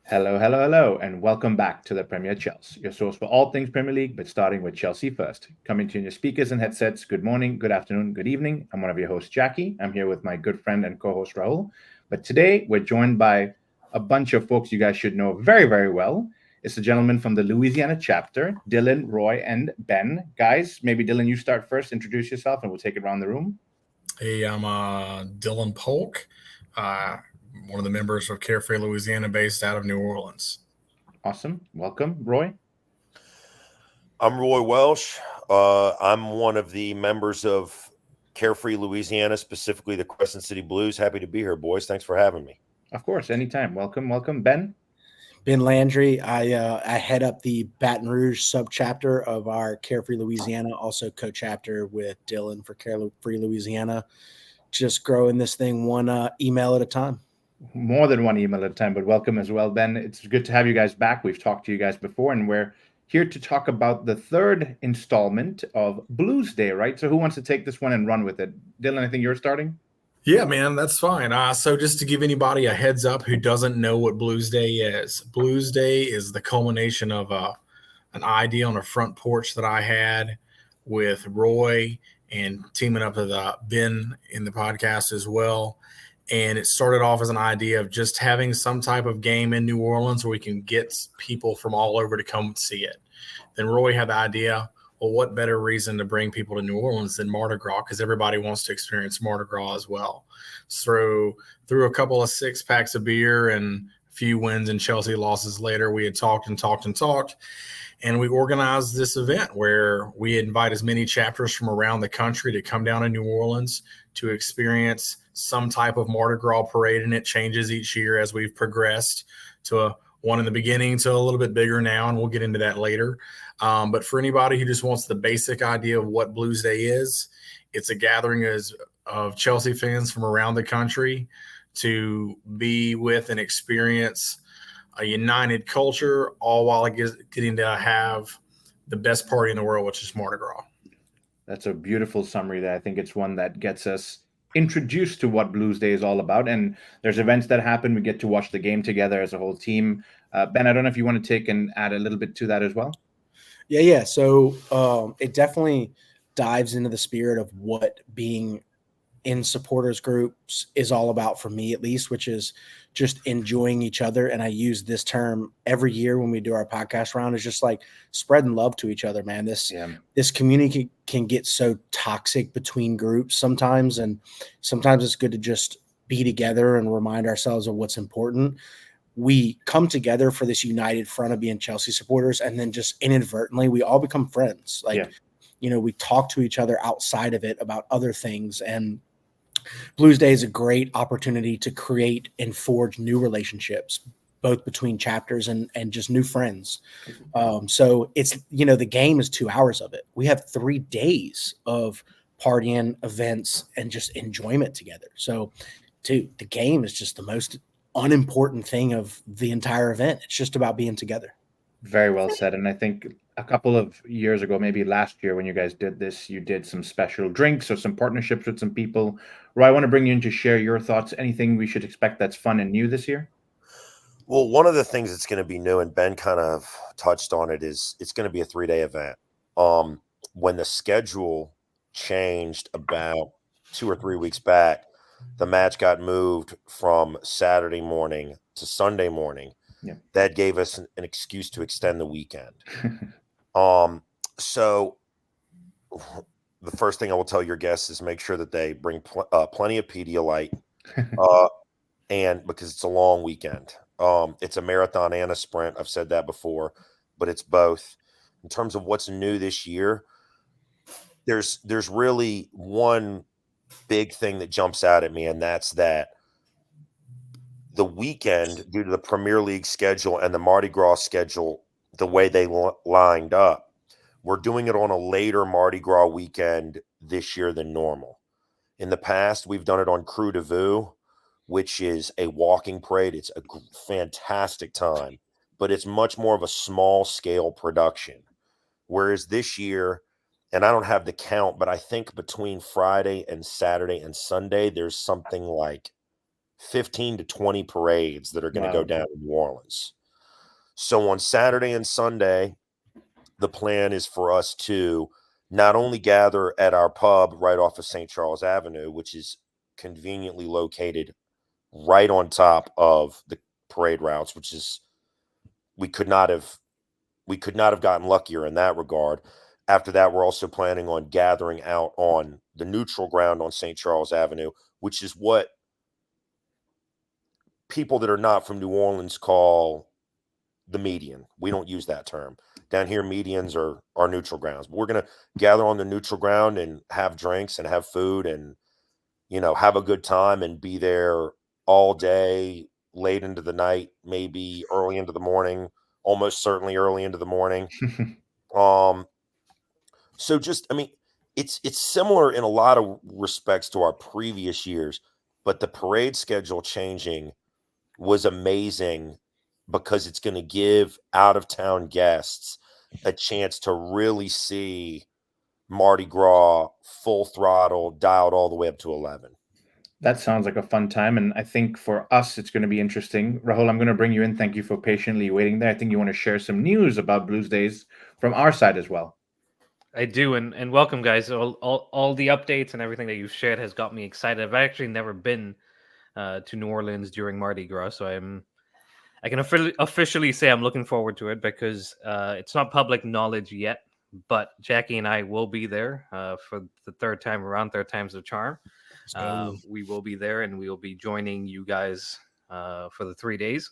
Hello, hello, hello, and welcome back to the Premier Chelsea, your source for all things Premier League, but starting with Chelsea first. Coming to your speakers and headsets, good morning, good afternoon, good evening. I'm one of your hosts, Jackie. I'm here with my good friend and co host, Rahul. But today we're joined by a bunch of folks you guys should know very, very well. It's the gentleman from the Louisiana chapter, Dylan, Roy, and Ben. Guys, maybe Dylan, you start first, introduce yourself, and we'll take it around the room. Hey, I'm Dylan Polk, uh, one of the members of Carefree Louisiana, based out of New Orleans. Awesome. Welcome, Roy. I'm Roy Welsh. I'm one of the members of Carefree Louisiana, specifically the Crescent City Blues. Happy to be here, boys. Thanks for having me. Of course, anytime. Welcome, welcome, Ben. Ben Landry. I head up the Baton Rouge subchapter of our Carefree Louisiana, also co-chapter with Dylan for Carefree Louisiana. Just growing this thing one email at a time. More than one email at a time, but welcome as well, Ben. It's good to have you guys back. We've talked to you guys before, and we're here to talk about the third installment of Blues Day, right? So who wants to take this one and run with it? Dylan, I think you're starting. Yeah, man, that's fine. So just to give anybody a heads up who doesn't know what Blues Day is, Blues Day is the culmination of an idea on a front porch that I had with Roy and teaming up with Ben in the podcast as well. And it started off as an idea of just having some type of game in New Orleans where we can get people from all over to come see it. Then Roy had the idea, well, what better reason to bring people to New Orleans than Mardi Gras? Because everybody wants to experience Mardi Gras as well. So through a couple of 6-packs of beer and a few wins and Chelsea losses later, we had talked, and we organized this event where we invite as many chapters from around the country to come down to New Orleans to experience some type of Mardi Gras parade, and it changes each year as we've progressed to one in the beginning to a little bit bigger now, and we'll get into that later. But for anybody who just wants the basic idea of what Blues Day is, it's a gathering of Chelsea fans from around the country to be with and experience a united culture, all while getting to have the best party in the world, which is Mardi Gras. That's a beautiful summary there. I think it's one that gets us introduced to what Blues Day is all about. And there's events that happen. We get to watch the game together as a whole team. Ben, I don't know if you want to take and add a little bit to that as well. Yeah. So it definitely dives into the spirit of what being in supporters groups is all about, for me at least, which is just enjoying each other. And I use this term every year when we do our podcast round, is just like spreading love to each other, man. This community can get so toxic between groups sometimes, and sometimes it's good to just be together and remind ourselves of what's important. We come together for this united front of being Chelsea supporters, and then just inadvertently we all become friends. We talk to each other outside of it about other things, and Blues Day is a great opportunity to create and forge new relationships, both between chapters and just new friends. So it's, the game is 2 hours of it. We have 3 days of partying, events, and just enjoyment together. So, the game is just the most unimportant thing of the entire event. It's just about being together. Very well said. And I think a couple of years ago, maybe last year, when you guys did this, you did some special drinks or some partnerships with some people. Roy, I want to bring you in to share your thoughts. Anything we should expect that's fun and new this year? Well, one of the things that's going to be new, and Ben kind of touched on it, is it's going to be a 3-day event. When the schedule changed about 2 or 3 weeks back, the match got moved from Saturday morning to Sunday morning. Yeah. That gave us an excuse to extend the weekend. So the first thing I will tell your guests is make sure that they bring plenty of Pedialyte, and because it's a long weekend. It's a marathon and a sprint. I've said that before, but it's both. In terms of what's new this year, there's really one big thing that jumps out at me, and that's that the weekend, due to the Premier League schedule and the Mardi Gras schedule, the way they lined up, we're doing it on a later Mardi Gras weekend this year than normal. In the past, we've done it on Crew de Vue, which is a walking parade. It's a fantastic time, but it's much more of a small scale production. Whereas this year, and I don't have the count, but I think between Friday and Saturday and Sunday, there's something like 15 to 20 parades that are going to go Wow. down in New Orleans. So on Saturday and Sunday, the plan is for us to not only gather at our pub right off of St. Charles Avenue, which is conveniently located right on top of the parade routes, which is we could not have gotten luckier in that regard. After that, we're also planning on gathering out on the neutral ground on St. Charles Avenue, which is what people that are not from New Orleans call the median. We don't use that term. Down here, medians are neutral grounds. But we're going to gather on the neutral ground and have drinks and have food and, have a good time and be there all day, late into the night, maybe early into the morning, almost certainly early into the morning. So just, it's similar in a lot of respects to our previous years, but the parade schedule changing was amazing because it's going to give out-of-town guests a chance to really see Mardi Gras full throttle, dialed all the way up to 11. That sounds like a fun time. And I think for us, it's going to be interesting. Rahul, I'm going to bring you in. Thank you for patiently waiting there. I think you want to share some news about Blues Days from our side as well. I do, and welcome, guys. All the updates and everything that you've shared has got me excited. I've actually never been to New Orleans during Mardi Gras, so I can officially say I'm looking forward to it because it's not public knowledge yet, but Jackie and I will be there for the third time around. Third time's the charm. We will be there, and we will be joining you guys for the 3 days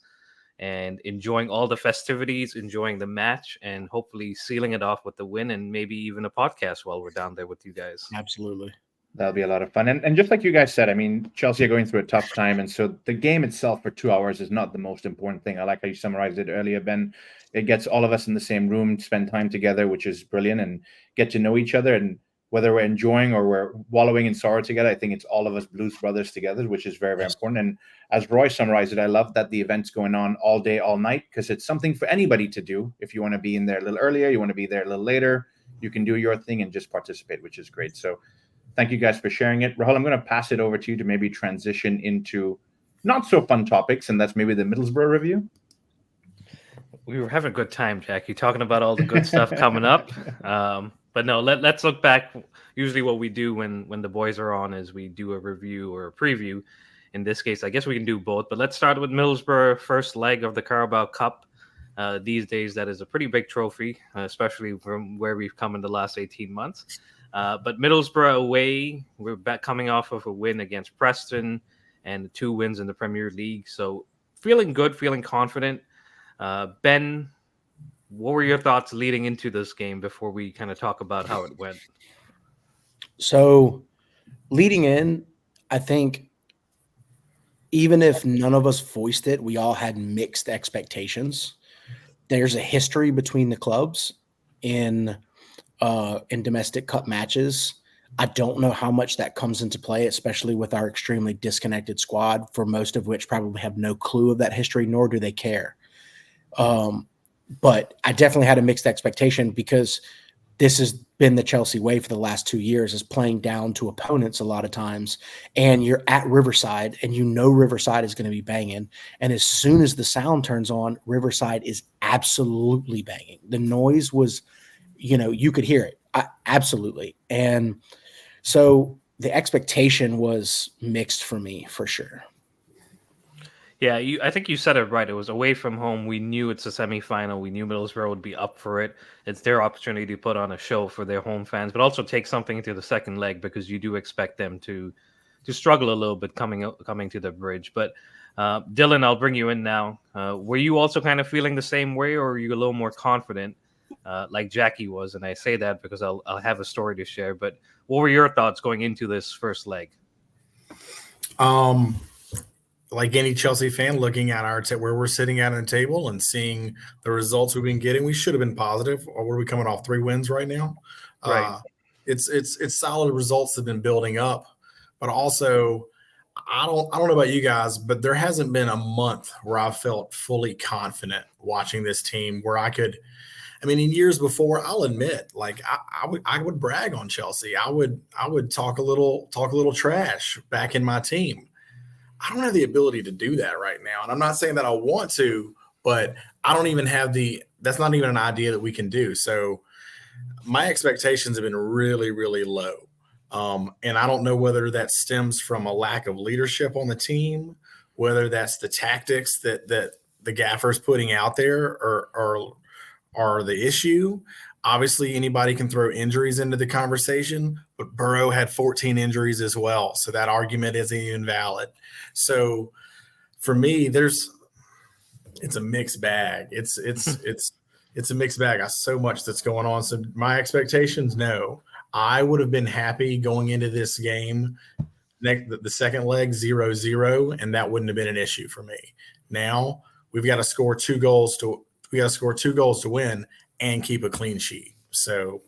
and enjoying all the festivities, enjoying the match, and hopefully sealing it off with the win and maybe even a podcast while we're down there with you guys. Absolutely. That'll be a lot of fun. And just like you guys said, Chelsea are going through a tough time. And so the game itself for 2 hours is not the most important thing. I like how you summarized it earlier, Ben. It gets all of us in the same room, spend time together, which is brilliant, and get to know each other. And whether we're enjoying or we're wallowing in sorrow together, I think it's all of us Blues brothers together, which is very, very important. And as Roy summarized it, I love that the event's going on all day, all night, because it's something for anybody to do. If you want to be in there a little earlier, you want to be there a little later, you can do your thing and just participate, which is great. So thank you guys for sharing it. Rahul, I'm going to pass it over to you to maybe transition into not so fun topics, and that's maybe the Middlesbrough review. We were having a good time, Jackie, talking about all the good stuff coming up. But no, let's look back. Usually what we do when the boys are on is we do a review or a preview. In this case, I guess we can do both. But let's start with Middlesbrough, first leg of the Carabao Cup. These days, that is a pretty big trophy, especially from where we've come in the last 18 months. But Middlesbrough away, we're back coming off of a win against Preston and 2 wins in the Premier League. So feeling good, feeling confident. Ben, what were your thoughts leading into this game before we kind of talk about how it went? So leading in, I think even if none of us voiced it, we all had mixed expectations. There's a history between the clubs in domestic cup matches. I don't know how much that comes into play, especially with our extremely disconnected squad, for most of which probably have no clue of that history, nor do they care. But I definitely had a mixed expectation because this has been the Chelsea way for the last 2 years, is playing down to opponents a lot of times. And you're at Riverside and Riverside is going to be banging. And as soon as the sound turns on, Riverside is absolutely banging. The noise was, you could hear it. Absolutely. And so the expectation was mixed for me, for sure. Yeah, I think you said it right. It was away from home. We knew it's a semifinal. We knew Middlesbrough would be up for it. It's their opportunity to put on a show for their home fans, but also take something into the second leg because you do expect them to struggle a little bit coming to the bridge. But Dylan, I'll bring you in now. Were you also kind of feeling the same way, or are you a little more confident like Jackie was? And I say that because I'll have a story to share. But what were your thoughts going into this first leg? Like any Chelsea fan, looking at where we're sitting at a table and seeing the results we've been getting, we should have been positive. Or were we coming off 3 wins right now? Right. It's solid results that have been building up, but also I don't know about you guys, but there hasn't been a month where I felt fully confident watching this team where I could. In years before, I'll admit, like I would brag on Chelsea. I would talk a little trash back in my team. I don't have the ability to do that right now. And I'm not saying that I want to, but I don't even have that's not even an idea that we can do. So my expectations have been really, really low. And I don't know whether that stems from a lack of leadership on the team, whether that's the tactics that the gaffer's putting out there are the issue. Obviously, anybody can throw injuries into the conversation, but Boro had 14 injuries as well. So that argument isn't even valid. So for me, it's a mixed bag. It's a mixed bag. I so much that's going on. So my expectations, no. I would have been happy going into this game, the second leg 0-0, and that wouldn't have been an issue for me. Now we've got to score 2 goals to win and keep a clean sheet. So,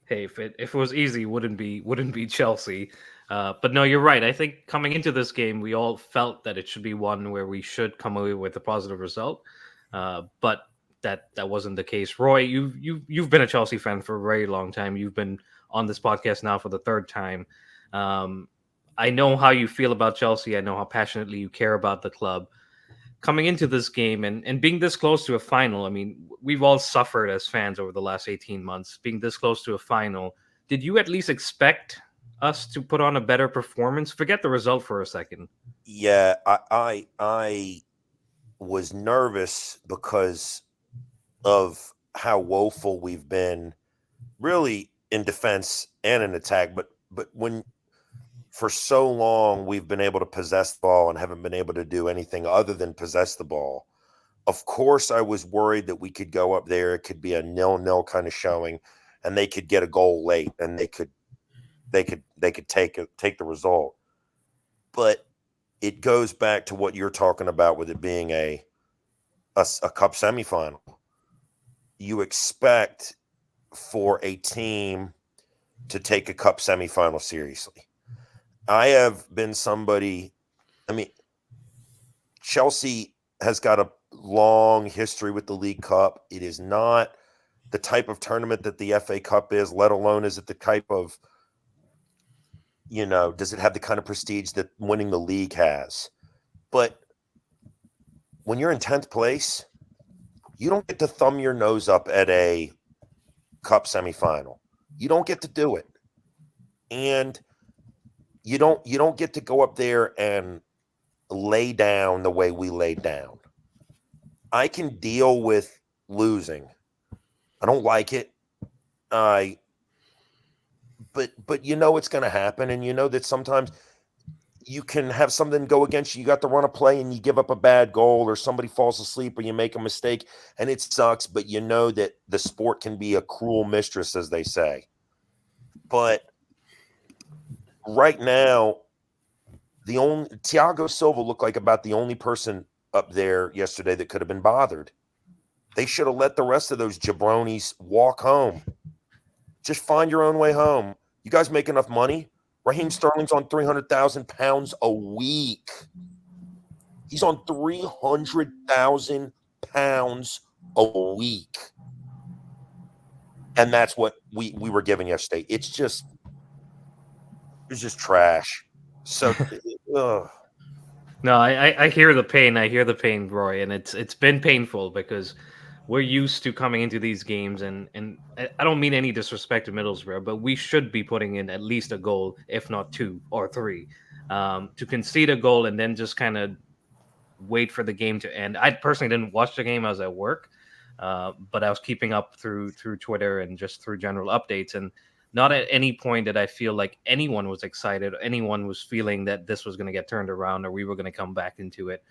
hey, if it was easy, wouldn't be Chelsea. But no, you're right. I think coming into this game, we all felt that it should be one where we should come away with a positive result. But that wasn't the case. Roy, you've been a Chelsea fan for a very long time. You've been on this podcast now for the 3rd time. I know how you feel about Chelsea. I know how passionately you care about the club. Coming into this game and being this close to a final, I mean, we've all suffered as fans over the last 18 months. Being this close to a final, did you at least expect us to put on a better performance? Forget the result for a second. Yeah, I was nervous because of how woeful we've been, really in defense and in attack. But when for so long we've been able to possess the ball and haven't been able to do anything other than possess the ball, of course I was worried that we could go up there. It could be a 0-0 kind of showing, and they could get a goal late, and they could take the result. But it goes back to what you're talking about with it being a cup semifinal. You expect for a team to take a cup semifinal seriously. I have been somebody, I mean, Chelsea has got a long history with the League Cup. It is not the type of tournament that the FA Cup is, let alone is it the type of, does it have the kind of prestige that winning the league has? But when you're in 10th place, you don't get to thumb your nose up at a cup semifinal. You don't get to do it. And you don't get to go up there and lay down the way we laid down. I can deal with losing. I don't like it. But it's going to happen, and that sometimes you can have something go against you. You got to run a play and you give up a bad goal, or somebody falls asleep, or you make a mistake, and it sucks, but that the sport can be a cruel mistress, as they say. But right now, Thiago Silva looked like about the only person up there yesterday that could have been bothered. They should have let the rest of those jabronis walk home. Just find your own way home. You guys make enough money. Raheem Sterling's on £300,000 a week. He's on £300,000 a week. And that's what we were given yesterday. It's just trash. So, No, I hear the pain. I hear the pain, Roy, and it's been painful because we're used to coming into these games, and I don't mean any disrespect to Middlesbrough, but we should be putting in at least a goal, if not 2 or 3. To concede a goal and then just kind of wait for the game to end. I personally didn't watch the game. I was at work, but I was keeping up through Twitter and just through general updates, and not at any point did I feel like anyone was excited, anyone was feeling that this was going to get turned around or we were going to come back into it.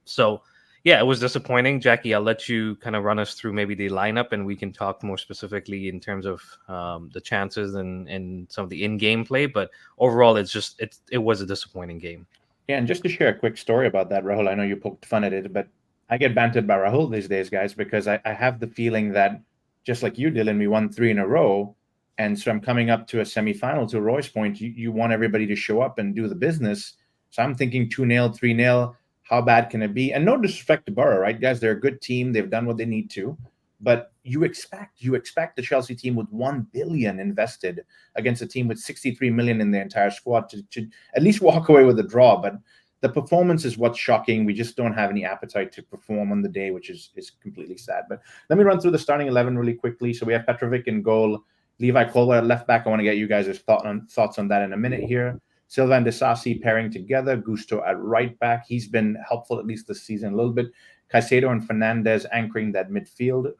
So, yeah, it was disappointing. Jackie, I'll let you kind of run us through maybe the lineup, and we can talk more specifically in terms of the chances and some of the in-game play. But overall, it was a disappointing game. Yeah, and just to share a quick story about that, Rahul, I know you poked fun at it, but I get bantered by Rahul these days, guys, because I have the feeling that just like you, Dylan, we won 3 in a row. And so I'm coming up to a semifinal. To Roy's point, you want everybody to show up and do the business. So I'm thinking 2-0, 3-0. How bad can it be? And no disrespect to Boro, right, guys? They're a good team. They've done what they need to. But you expect the Chelsea team with $1 billion invested against a team with 63 million in their entire squad to at least walk away with a draw. But the performance is what's shocking. We just don't have any appetite to perform on the day, which is completely sad. But let me run through the starting 11 really quickly. So we have Petrovic in goal, Levi Colwill at left back. I want to get you guys' thoughts on that in a minute here. Silva and Disasi pairing together. Gusto at right back. He's been helpful at least this season a little bit. Caicedo and Fernandez anchoring that midfield.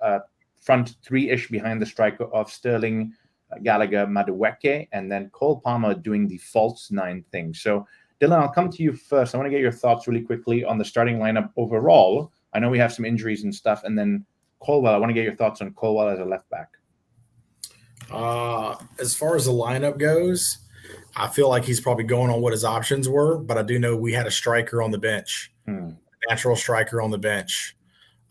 Front three-ish behind the striker of Sterling, Gallagher, Madueke, and then Cole Palmer doing the false nine thing. So, Dylan, I'll come to you first. I want to get your thoughts really quickly on the starting lineup overall. I know we have some injuries and stuff. And then Colwell, I want to get your thoughts on Colwell as a left back. As far as the lineup goes, I feel like he's probably going on what his options were, but I do know we had a striker on the bench, natural striker on the bench.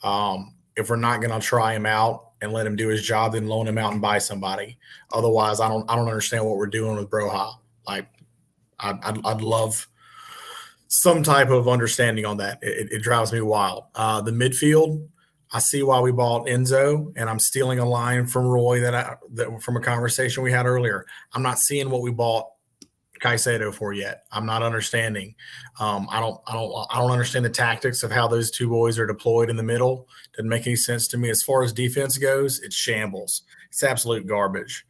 If we're not going to try him out and let him do his job, then loan him out and buy somebody. Otherwise, I don't understand what we're doing with Broha. Like, I'd love some type of understanding on that. It drives me wild. The midfield, I see why we bought Enzo, and I'm stealing a line from Roy that from a conversation we had earlier. I'm not seeing what we bought Caicedo for yet. I'm not understanding. I don't understand the tactics of how those two boys are deployed in the middle. Doesn't make any sense to me. As far as defense goes, it's shambles. It's absolute garbage.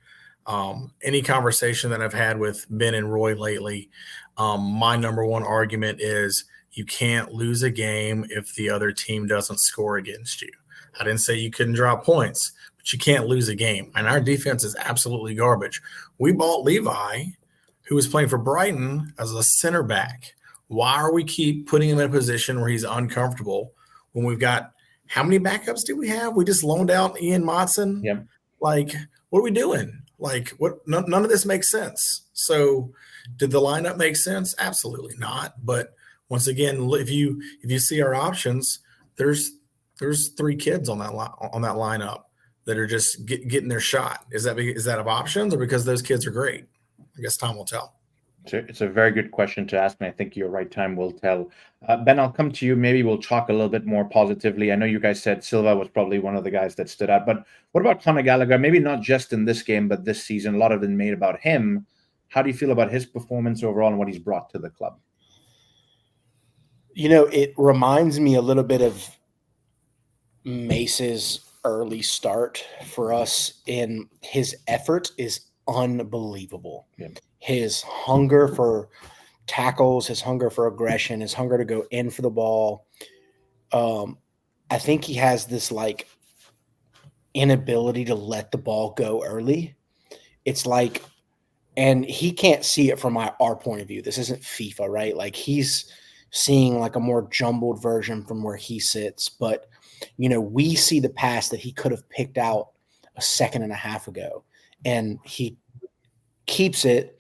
Any conversation that I've had with Ben and Roy lately, my number one argument is you can't lose a game if the other team doesn't score against you. I didn't say you couldn't drop points, but you can't lose a game. And our defense is absolutely garbage. We bought Levi, who was playing for Brighton as a center back. Why are we keep putting him in a position where he's uncomfortable when we've got – how many backups do we have? We just loaned out Ian Motson. Yep. Like, what are we doing? Like, what? None of this makes sense. So did the lineup make sense? Absolutely not. But once again, if you see our options, there's 3 kids on that lineup that are just getting their shot. Is that of options or because those kids are great? I guess time will tell. It's a very good question to ask, and I think your right time will tell. Ben, I'll come to you. Maybe we'll talk a little bit more positively. I know you guys said Silva was probably one of the guys that stood out, but what about Conor Gallagher? Maybe not just in this game, but this season. A lot of it made about him. How do you feel about his performance overall and what he's brought to the club? You know, it reminds me a little bit of Mace's early start for us, in his effort is unbelievable. Yeah. His hunger for tackles, his hunger for aggression, his hunger to go in for the ball. I think he has this like inability to let the ball go early. It's like, and he can't see it from our point of view. This isn't FIFA, right? Like, he's seeing like a more jumbled version from where he sits. But, you know, we see the pass that he could have picked out a second and a half ago, and he keeps it,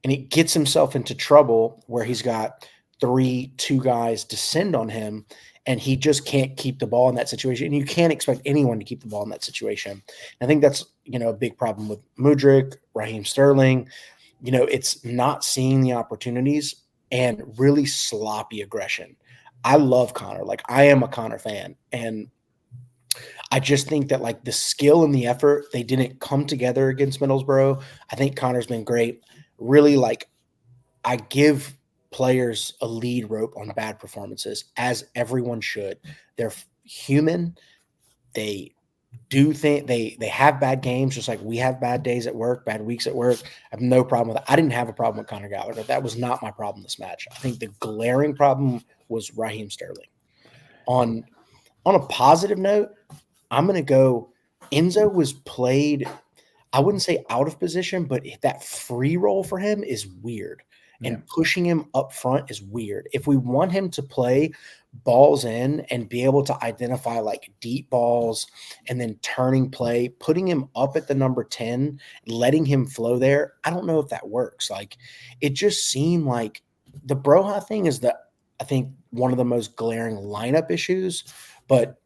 and he gets himself into trouble where he's got 2 guys descend on him, and he just can't keep the ball in that situation. And you can't expect anyone to keep the ball in that situation. I think that's, you know, a big problem with Mudryk, Raheem Sterling. You know, it's not seeing the opportunities and really sloppy aggression. I love Connor. Like, I am a Connor fan. And I just think that, like, the skill and the effort, they didn't come together against Middlesbrough. I think Connor's been great. Really, like, I give players a lead rope on bad performances, as everyone should. They're human. They do think they have bad games, just like we have bad days at work, bad weeks at work. I have no problem with that. I didn't have a problem with Conor Gallagher. That was not my problem this match. I think the glaring problem was Raheem Sterling. On a positive note, I'm going to go, Enzo was played, I wouldn't say out of position, but that free roll for him is weird. And pushing him up front is weird. If we want him to play balls in and be able to identify like deep balls and then turning play, putting him up at the number 10, letting him flow there, I don't know if that works. Like, it just seemed like the Broha thing is I think one of the most glaring lineup issues. But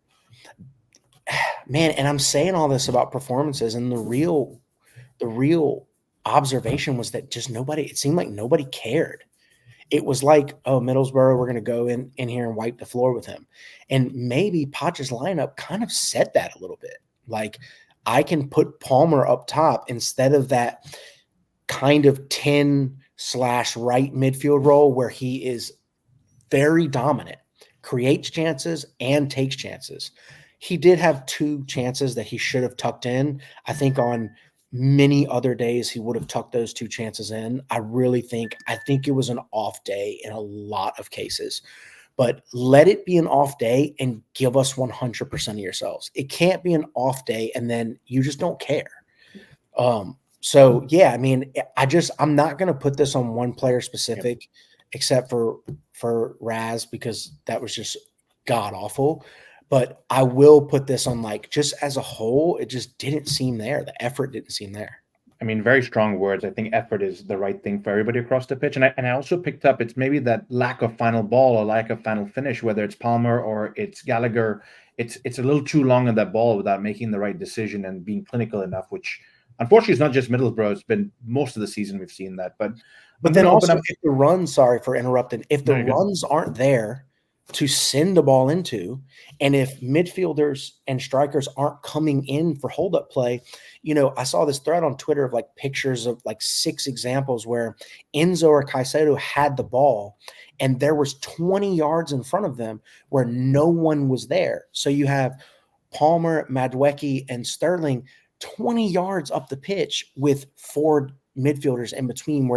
man, and I'm saying all this about performances, and the real observation was that just it seemed like nobody cared. It was like, oh, Middlesbrough, we're going to go in here and wipe the floor with him. And maybe Poch's lineup kind of said that a little bit. Like, I can put Palmer up top instead of that kind of 10/right midfield role where he is very dominant, creates chances and takes chances. He did have 2 chances that he should have tucked in. I think on many other days he would have tucked those 2 chances in. I think it was an off day in a lot of cases. But let it be an off day and give us 100% of yourselves. It can't be an off day and then you just don't care. So yeah, I mean, I'm not going to put this on one player specific, except for Raz, because that was just god awful. But I will put this on, like, just as a whole, it just didn't seem there. The effort didn't seem there. I mean, very strong words. I think effort is the right thing for everybody across the pitch. And I also picked up, it's maybe that lack of final ball or lack of final finish, whether it's Palmer or it's Gallagher. It's a little too long on that ball without making the right decision and being clinical enough, which unfortunately is not just Middlesbrough. It's been most of the season we've seen that. But then also, if the runs, sorry for interrupting, if the runs aren't there to send the ball into, and if midfielders and strikers aren't coming in for hold-up play, I saw this thread on Twitter of like pictures of like 6 examples where Enzo or Caicedo had the ball and there was 20 yards in front of them where no one was there. So you have Palmer, Madueke, and Sterling 20 yards up the pitch with 4 midfielders in between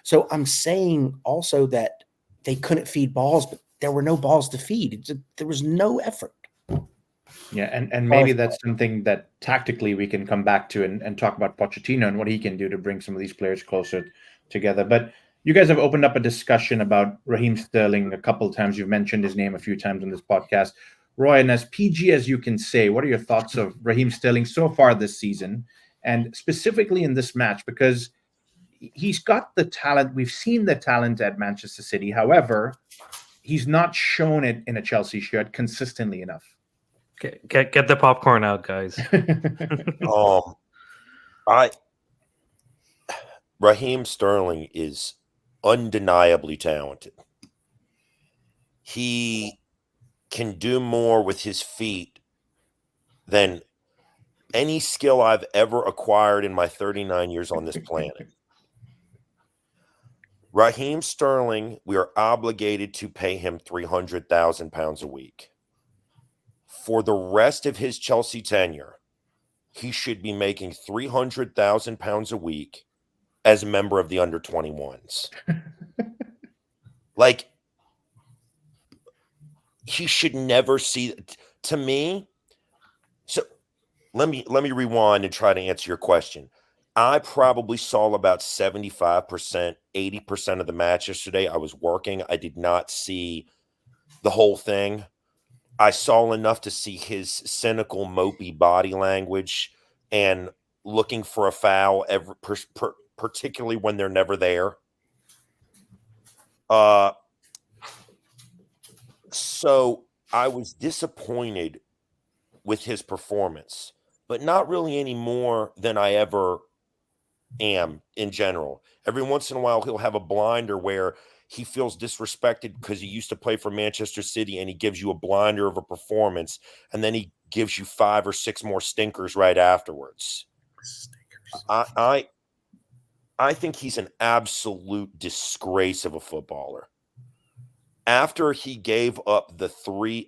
so I'm saying also that they couldn't feed balls, but there were no balls to feed. There was no effort. Yeah, and maybe that's something that tactically we can come back to and talk about Pochettino and what he can do to bring some of these players closer together. But you guys have opened up a discussion about Raheem Sterling a couple of times. You've mentioned his name a few times on this podcast. Roy, and as PG as you can say, what are your thoughts of Raheem Sterling so far this season, and specifically in this match? Because he's got the talent. We've seen the talent at Manchester City. However, he's not shown it in a Chelsea shirt consistently enough. Get the popcorn out, guys. Raheem Sterling is undeniably talented. He can do more with his feet than any skill I've ever acquired in my 39 years on this planet. Raheem Sterling, we are obligated to pay him £300,000 a week. For the rest of his Chelsea tenure, he should be making £300,000 a week as a member of the under-21s. Like, he should never see, to me. So let me rewind and try to answer your question. I probably saw about 75%, 80% of the match yesterday. I was working. I did not see the whole thing. I saw enough to see his cynical, mopey body language and looking for a foul, particularly when they're never there. So I was disappointed with his performance, but not really any more than I ever am in general. Every once in a while, he'll have a blinder where he feels disrespected because he used to play for Manchester City, and he gives you a blinder of a performance, and then he gives you 5 or 6 more stinkers right afterwards. I think he's an absolute disgrace of a footballer. After he gave up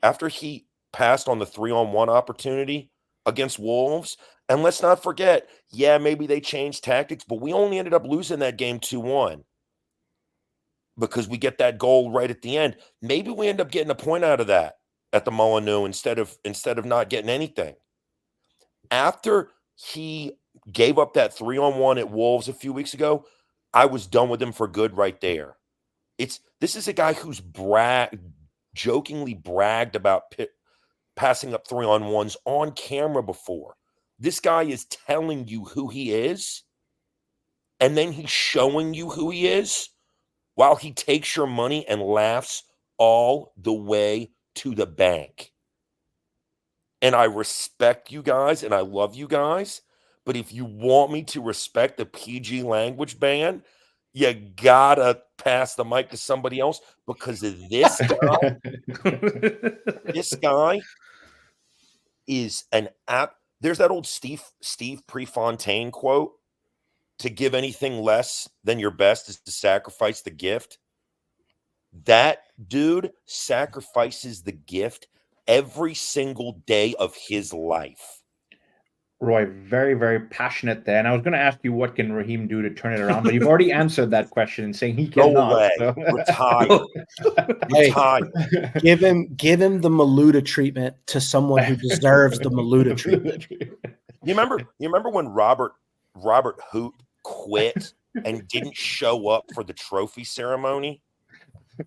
after he passed on the 3-on-1 opportunity against Wolves, and let's not forget, maybe they changed tactics, but we only ended up losing that game 2-1 because we get that goal right at the end. Maybe we end up getting a point out of that at the Molineux instead of not getting anything. After he gave up that 3-on-1 at Wolves a few weeks ago, I was done with him for good right there. This is a guy who's jokingly bragged about passing up 3-on-1s on camera before. This guy is telling you who he is, and then he's showing you who he is while he takes your money and laughs all the way to the bank. And I respect you guys, and I love you guys, but if you want me to respect the PG language ban, you gotta pass the mic to somebody else, because this guy, this guy is an app. There's that old Steve Prefontaine quote: "To give anything less than your best is to sacrifice the gift." That dude sacrifices the gift every single day of his life. Roy, very, very passionate there. And I was going to ask you, what can Raheem do to turn it around? But you've already answered that question and saying he Go cannot. away. So. Retire. Hey, Retire. give him the Maluda treatment to someone who deserves the Maluda treatment. You remember when Robert Hoot quit and didn't show up for the trophy ceremony?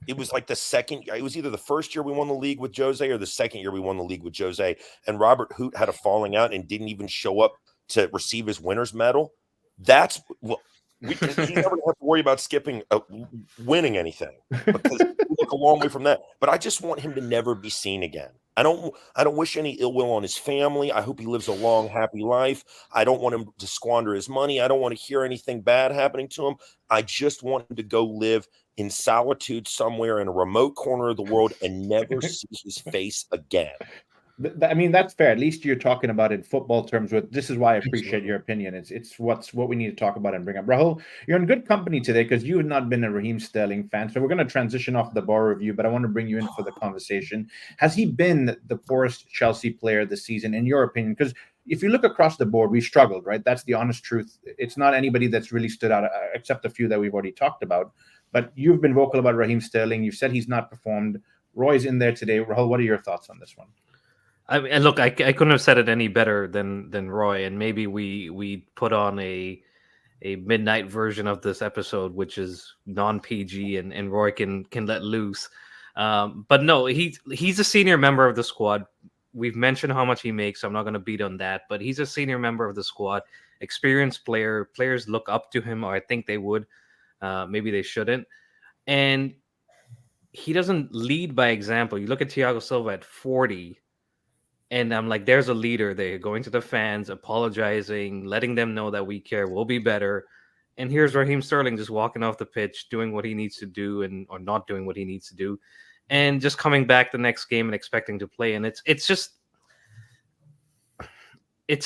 It was like it was either the first year we won the league with Jose or the second year we won the league with Jose. And Robert Hoot had a falling out and didn't even show up to receive his winner's medal. He's never going to have to worry about winning anything, because we look a long way from that. But I just want him to never be seen again. I don't wish any ill will on his family. I hope he lives a long, happy life. I don't want him to squander his money. I don't want to hear anything bad happening to him. I just want him to go live in solitude somewhere in a remote corner of the world and never see his face again. I mean, that's fair. At least you're talking about in football terms. This is why I appreciate your opinion. It's what we need to talk about and bring up. Rahul, you're in good company today because you have not been a Raheem Sterling fan. So we're going to transition off the Boro review, but I want to bring you in for the conversation. Has he been the poorest Chelsea player this season, in your opinion? Because if you look across the board, we struggled, right? That's the honest truth. It's not anybody that's really stood out, except a few that we've already talked about. But you've been vocal about Raheem Sterling. You've said he's not performed. Roy's in there today. Rahul, what are your thoughts on this one? I mean, look, I couldn't have said it any better than Roy, and maybe we put on a midnight version of this episode, which is non-PG, and Roy can let loose. But no, he's a senior member of the squad. We've mentioned how much he makes, so I'm not going to beat on that. But he's a senior member of the squad, experienced player. Players look up to him, or I think they would. Maybe they shouldn't. And he doesn't lead by example. You look at Thiago Silva at 40. And I'm like, there's a leader there, going to the fans, apologizing, letting them know that we care, we'll be better. And here's Raheem Sterling just walking off the pitch, doing what he needs to do, or not doing what he needs to do, and just coming back the next game and expecting to play. And it's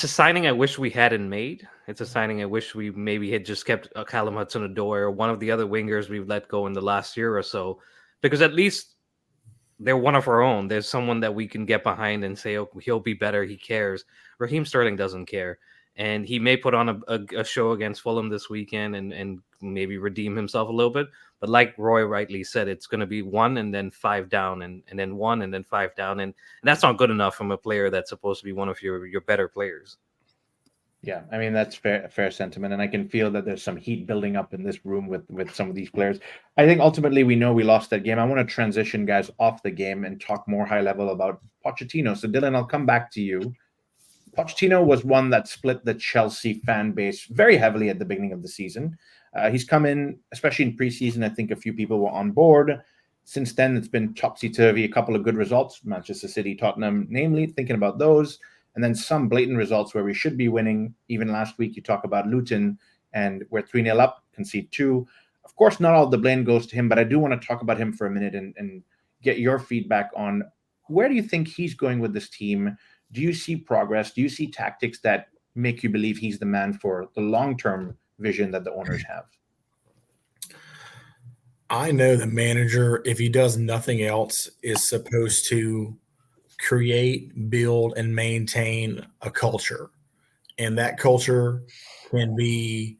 a signing I wish we hadn't made. It's a signing I wish we maybe had just kept Callum Hudson-Odoi or one of the other wingers we've let go in the last year or so, because at least they're one of our own. There's someone that we can get behind and say, oh, he'll be better. He cares. Raheem Sterling doesn't care. And he may put on a show against Fulham this weekend and maybe redeem himself a little bit. But like Roy rightly said, it's going to be 1 and then 5 down and then 1 and then 5 down. And that's not good enough from a player that's supposed to be one of your better players. Yeah, I mean, that's fair sentiment. And I can feel that there's some heat building up in this room with some of these players. I think ultimately we know we lost that game. I want to transition, guys, off the game and talk more high level about Pochettino. So, Dylan, I'll come back to you. Pochettino was one that split the Chelsea fan base very heavily at the beginning of the season. He's come in, especially in preseason, I think a few people were on board. Since then, it's been topsy-turvy, a couple of good results, Manchester City, Tottenham, namely, thinking about those. And then some blatant results where we should be winning. Even last week, you talk about Luton, and we're 3-0 up, concede 2. Of course, not all the blame goes to him, but I do want to talk about him for a minute and get your feedback on where do you think he's going with this team? Do you see progress? Do you see tactics that make you believe he's the man for the long-term vision that the owners have? I know the manager, if he does nothing else, is supposed to create, build, and maintain a culture. And that culture can be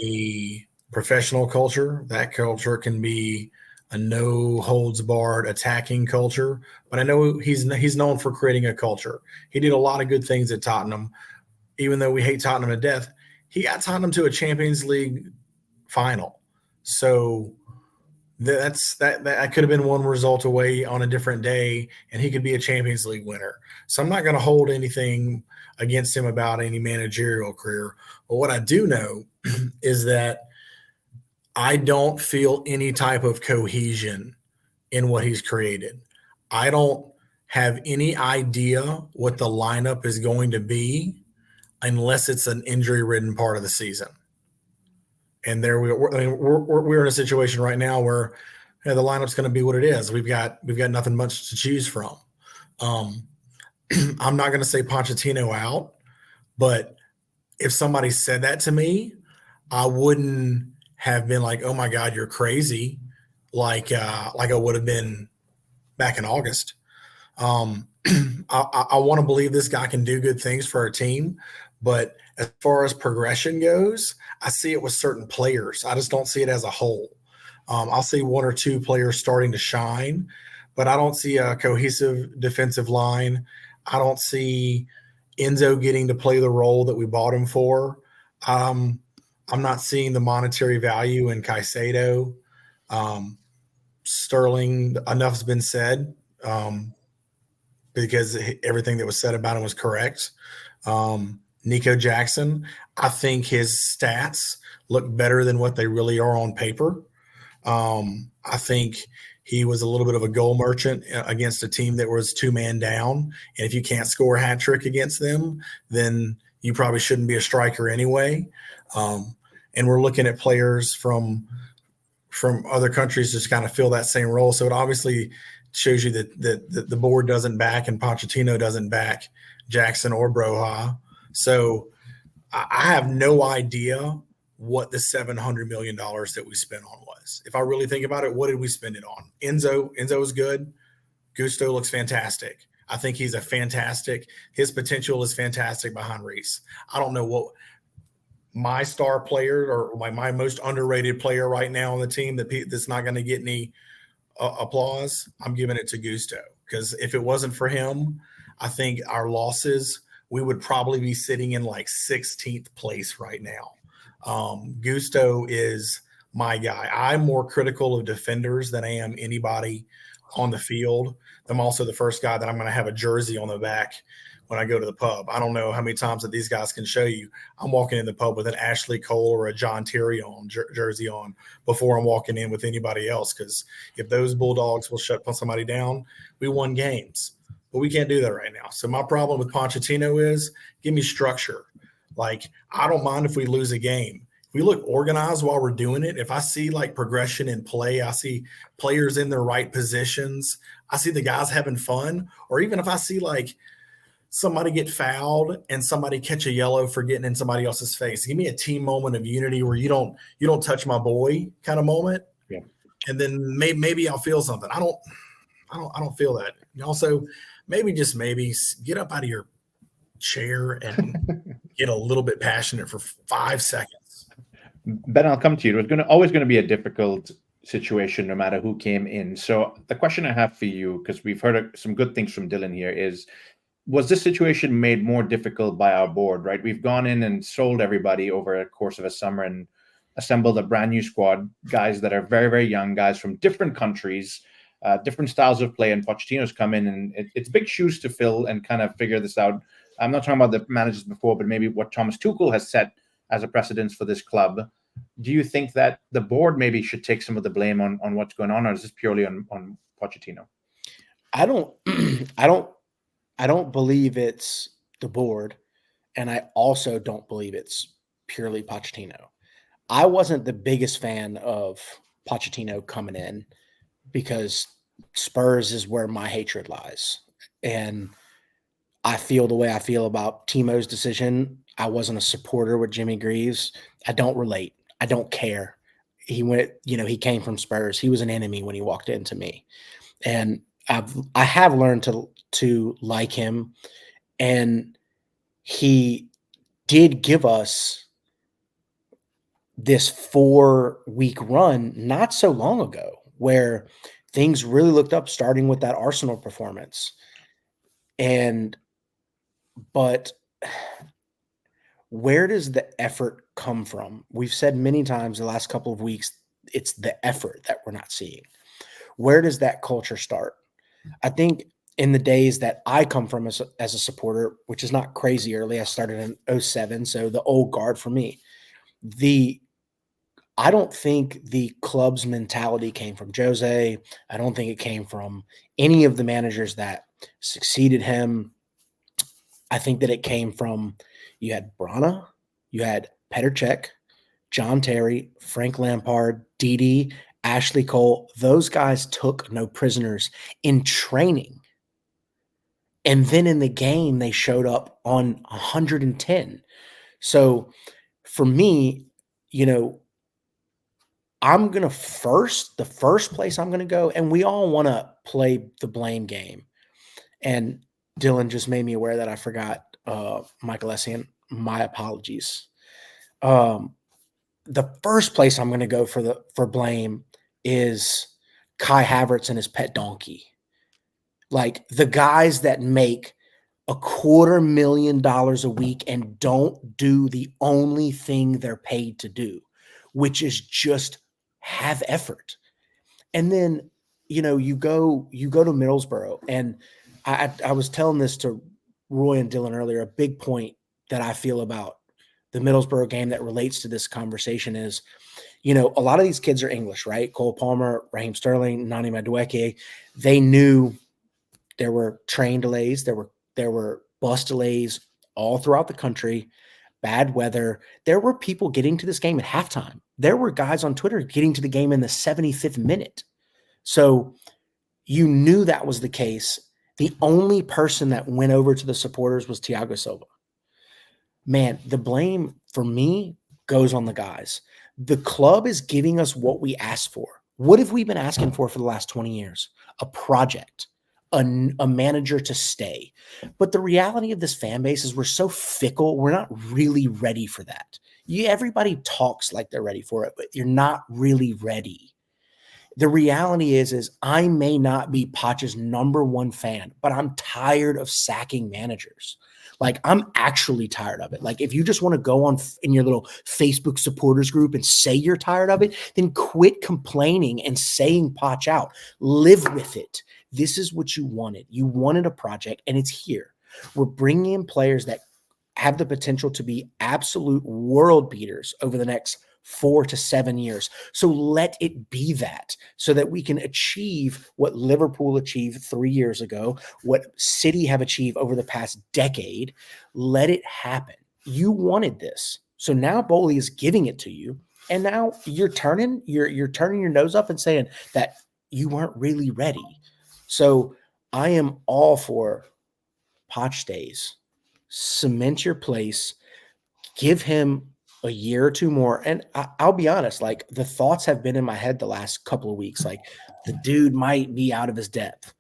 a professional culture. That culture can be a no-holds-barred attacking culture. But I know he's known for creating a culture. He did a lot of good things at Tottenham. Even though we hate Tottenham to death, he got Tottenham to a Champions League final. So that could have been one result away on a different day, and he could be a Champions League winner. So I'm not going to hold anything against him about any managerial career. But what I do know is that I don't feel any type of cohesion in what he's created. I don't have any idea what the lineup is going to be unless it's an injury-ridden part of the season. And there we're in a situation right now where the lineup's going to be what it is. We've got nothing much to choose from. I'm not going to say Pochettino out, But if somebody said that to me, I wouldn't have been like, "Oh my God, you're crazy," like I would have been back in August. I want to believe this guy can do good things for our team, but as far as progression goes, I see it with certain players. I just don't see it as a whole. I'll see one or two players starting to shine, but I don't see a cohesive defensive line. I don't see Enzo getting to play the role that we bought him for. I'm not seeing the monetary value in Caicedo. Sterling, enough's been said. Because everything that was said about him was correct. Nico Jackson, I think his stats look better than what they really are on paper. I think he was a little bit of a goal merchant against a team that was 2-man down. And if you can't score a hat trick against them, then you probably shouldn't be a striker anyway. And we're looking at players from other countries just kind of fill that same role. So it obviously shows you that the board doesn't back and Pochettino doesn't back Jackson or Broha. So I have no idea what the $700 million that we spent on was. If I really think about it, what did we spend it on? Enzo is good. Gusto looks fantastic. I think he's his potential is fantastic behind Reese. I don't know what my star player or my most underrated player right now on the team that's not going to get any applause, I'm giving it to Gusto, because if it wasn't for him, I think our losses, we would probably be sitting in like 16th place right now. Gusto is my guy. I'm more critical of defenders than I am anybody on the field. I'm also the first guy that I'm going to have a jersey on the back when I go to the pub. I don't know how many times that these guys can show you. I'm walking in the pub with an Ashley Cole or a John Terry jersey on before I'm walking in with anybody else, because if those Bulldogs will shut somebody down, we won games. But we can't do that right now. So my problem with Pochettino is give me structure. Like, I don't mind if we lose a game. If we look organized while we're doing it, if I see like progression in play, I see players in their right positions, I see the guys having fun, or even if I see like somebody get fouled and somebody catch a yellow for getting in somebody else's face. Give me a team moment of unity where you don't touch my boy kind of moment. Yeah. And then maybe I'll feel something. I don't feel that. Also, maybe get up out of your chair and get a little bit passionate for 5 seconds. Ben, I'll come to you. It was always going to be a difficult situation no matter who came in. So the question I have for you, because we've heard some good things from Dylan here, is, was this situation made more difficult by our board, right? We've gone in and sold everybody over a course of a summer and assembled a brand new squad, guys that are very, very young, guys from different countries, different styles of play, and Pochettino's come in, and it's big shoes to fill and kind of figure this out. I'm not talking about the managers before, but maybe what Thomas Tuchel has set as a precedence for this club. Do you think that the board maybe should take some of the blame on what's going on, or is this purely on Pochettino? I don't believe it's the board, and I also don't believe it's purely Pochettino. I wasn't the biggest fan of Pochettino coming in because Spurs is where my hatred lies. And I feel the way I feel about Timo's decision. I wasn't a supporter with Jimmy Greaves. I don't relate. I don't care. He came from Spurs. He was an enemy when he walked into me. And I have learned to like him, and he did give us this 4-week run not so long ago where things really looked up, starting with that Arsenal performance. But where does the effort come from? We've said many times the last couple of weeks, it's the effort that we're not seeing. Where does that culture start? I think in the days that I come from as a supporter, which is not crazy early, I started in 2007, so the old guard for me. I don't think the club's mentality came from Jose. I don't think it came from any of the managers that succeeded him. I think that it came from, you had Brana, you had Petr Cech, John Terry, Frank Lampard, Didi, Ashley Cole. Those guys took no prisoners in training. And then in the game, they showed up on 110. So for me, you know, the first place I'm going to go, and we all want to play the blame game. And Dylan just made me aware that I forgot Michael Essien. My apologies. The first place I'm going to go for blame is Kai Havertz and his pet donkey. Like the guys that make $250,000 a week and don't do the only thing they're paid to do, which is just have effort. And then, you know, you go to Middlesbrough, and I was telling this to Roy and Dylan earlier. A big point that I feel about the Middlesbrough game that relates to this conversation is, you know, a lot of these kids are English, right? Cole Palmer, Raheem Sterling, Nani Madueke. They knew there were train delays, there were bus delays all throughout the country, bad weather. There were people getting to this game at halftime. There were guys on Twitter getting to the game in the 75th minute. So you knew that was the case. The only person that went over to the supporters was Thiago Silva. Man, the blame for me goes on the guys. The club is giving us what we asked for. What have we been asking for the last 20 years? A project, a manager to stay. But the reality of this fan base is we're so fickle. We're not really ready for that. Everybody talks like they're ready for it, but you're not really ready. The reality is I may not be Poch's number one fan, but I'm tired of sacking managers. Like, I'm actually tired of it. Like, if you just want to go on in your little Facebook supporters group and say you're tired of it, then quit complaining and saying Poch out. Live with it. This is what you wanted. You wanted a project, and it's here. We're bringing in players that have the potential to be absolute world beaters over the next 4 to 7 years. So let it be that, so that we can achieve what Liverpool achieved 3 years ago, what City have achieved over the past decade. Let it happen. You wanted this. So now Bowley is giving it to you. And now you're turning your nose up and saying that you weren't really ready. So I am all for Poch days. Cement your place. Give him a year or two more. And I'll be honest, like, the thoughts have been in my head the last couple of weeks. Like, the dude might be out of his depth,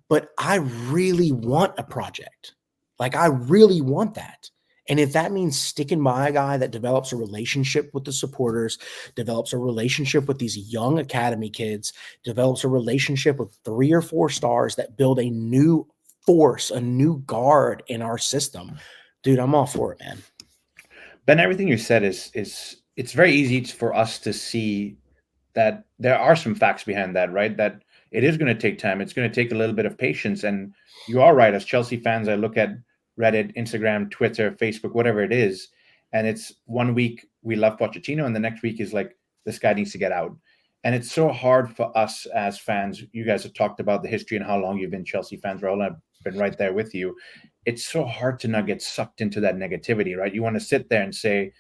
but I really want a project. Like, I really want that. And if that means sticking by a guy that develops a relationship with the supporters, develops a relationship with these young academy kids, develops a relationship with 3 or 4 stars that build a new force, a new guard in our system, dude, I'm all for it, man. Ben, everything you said is it's very easy for us to see that there are some facts behind that, right? That it is going to take time. It's going to take a little bit of patience. And you are right. As Chelsea fans, I look at Reddit, Instagram, Twitter, Facebook, whatever it is, and it's one week we love Pochettino, and the next week is like, this guy needs to get out. And it's so hard for us as fans. You guys have talked about the history and how long you've been Chelsea fans, Raul. I've been right there with you. It's so hard to not get sucked into that negativity, right? You want to sit there and say,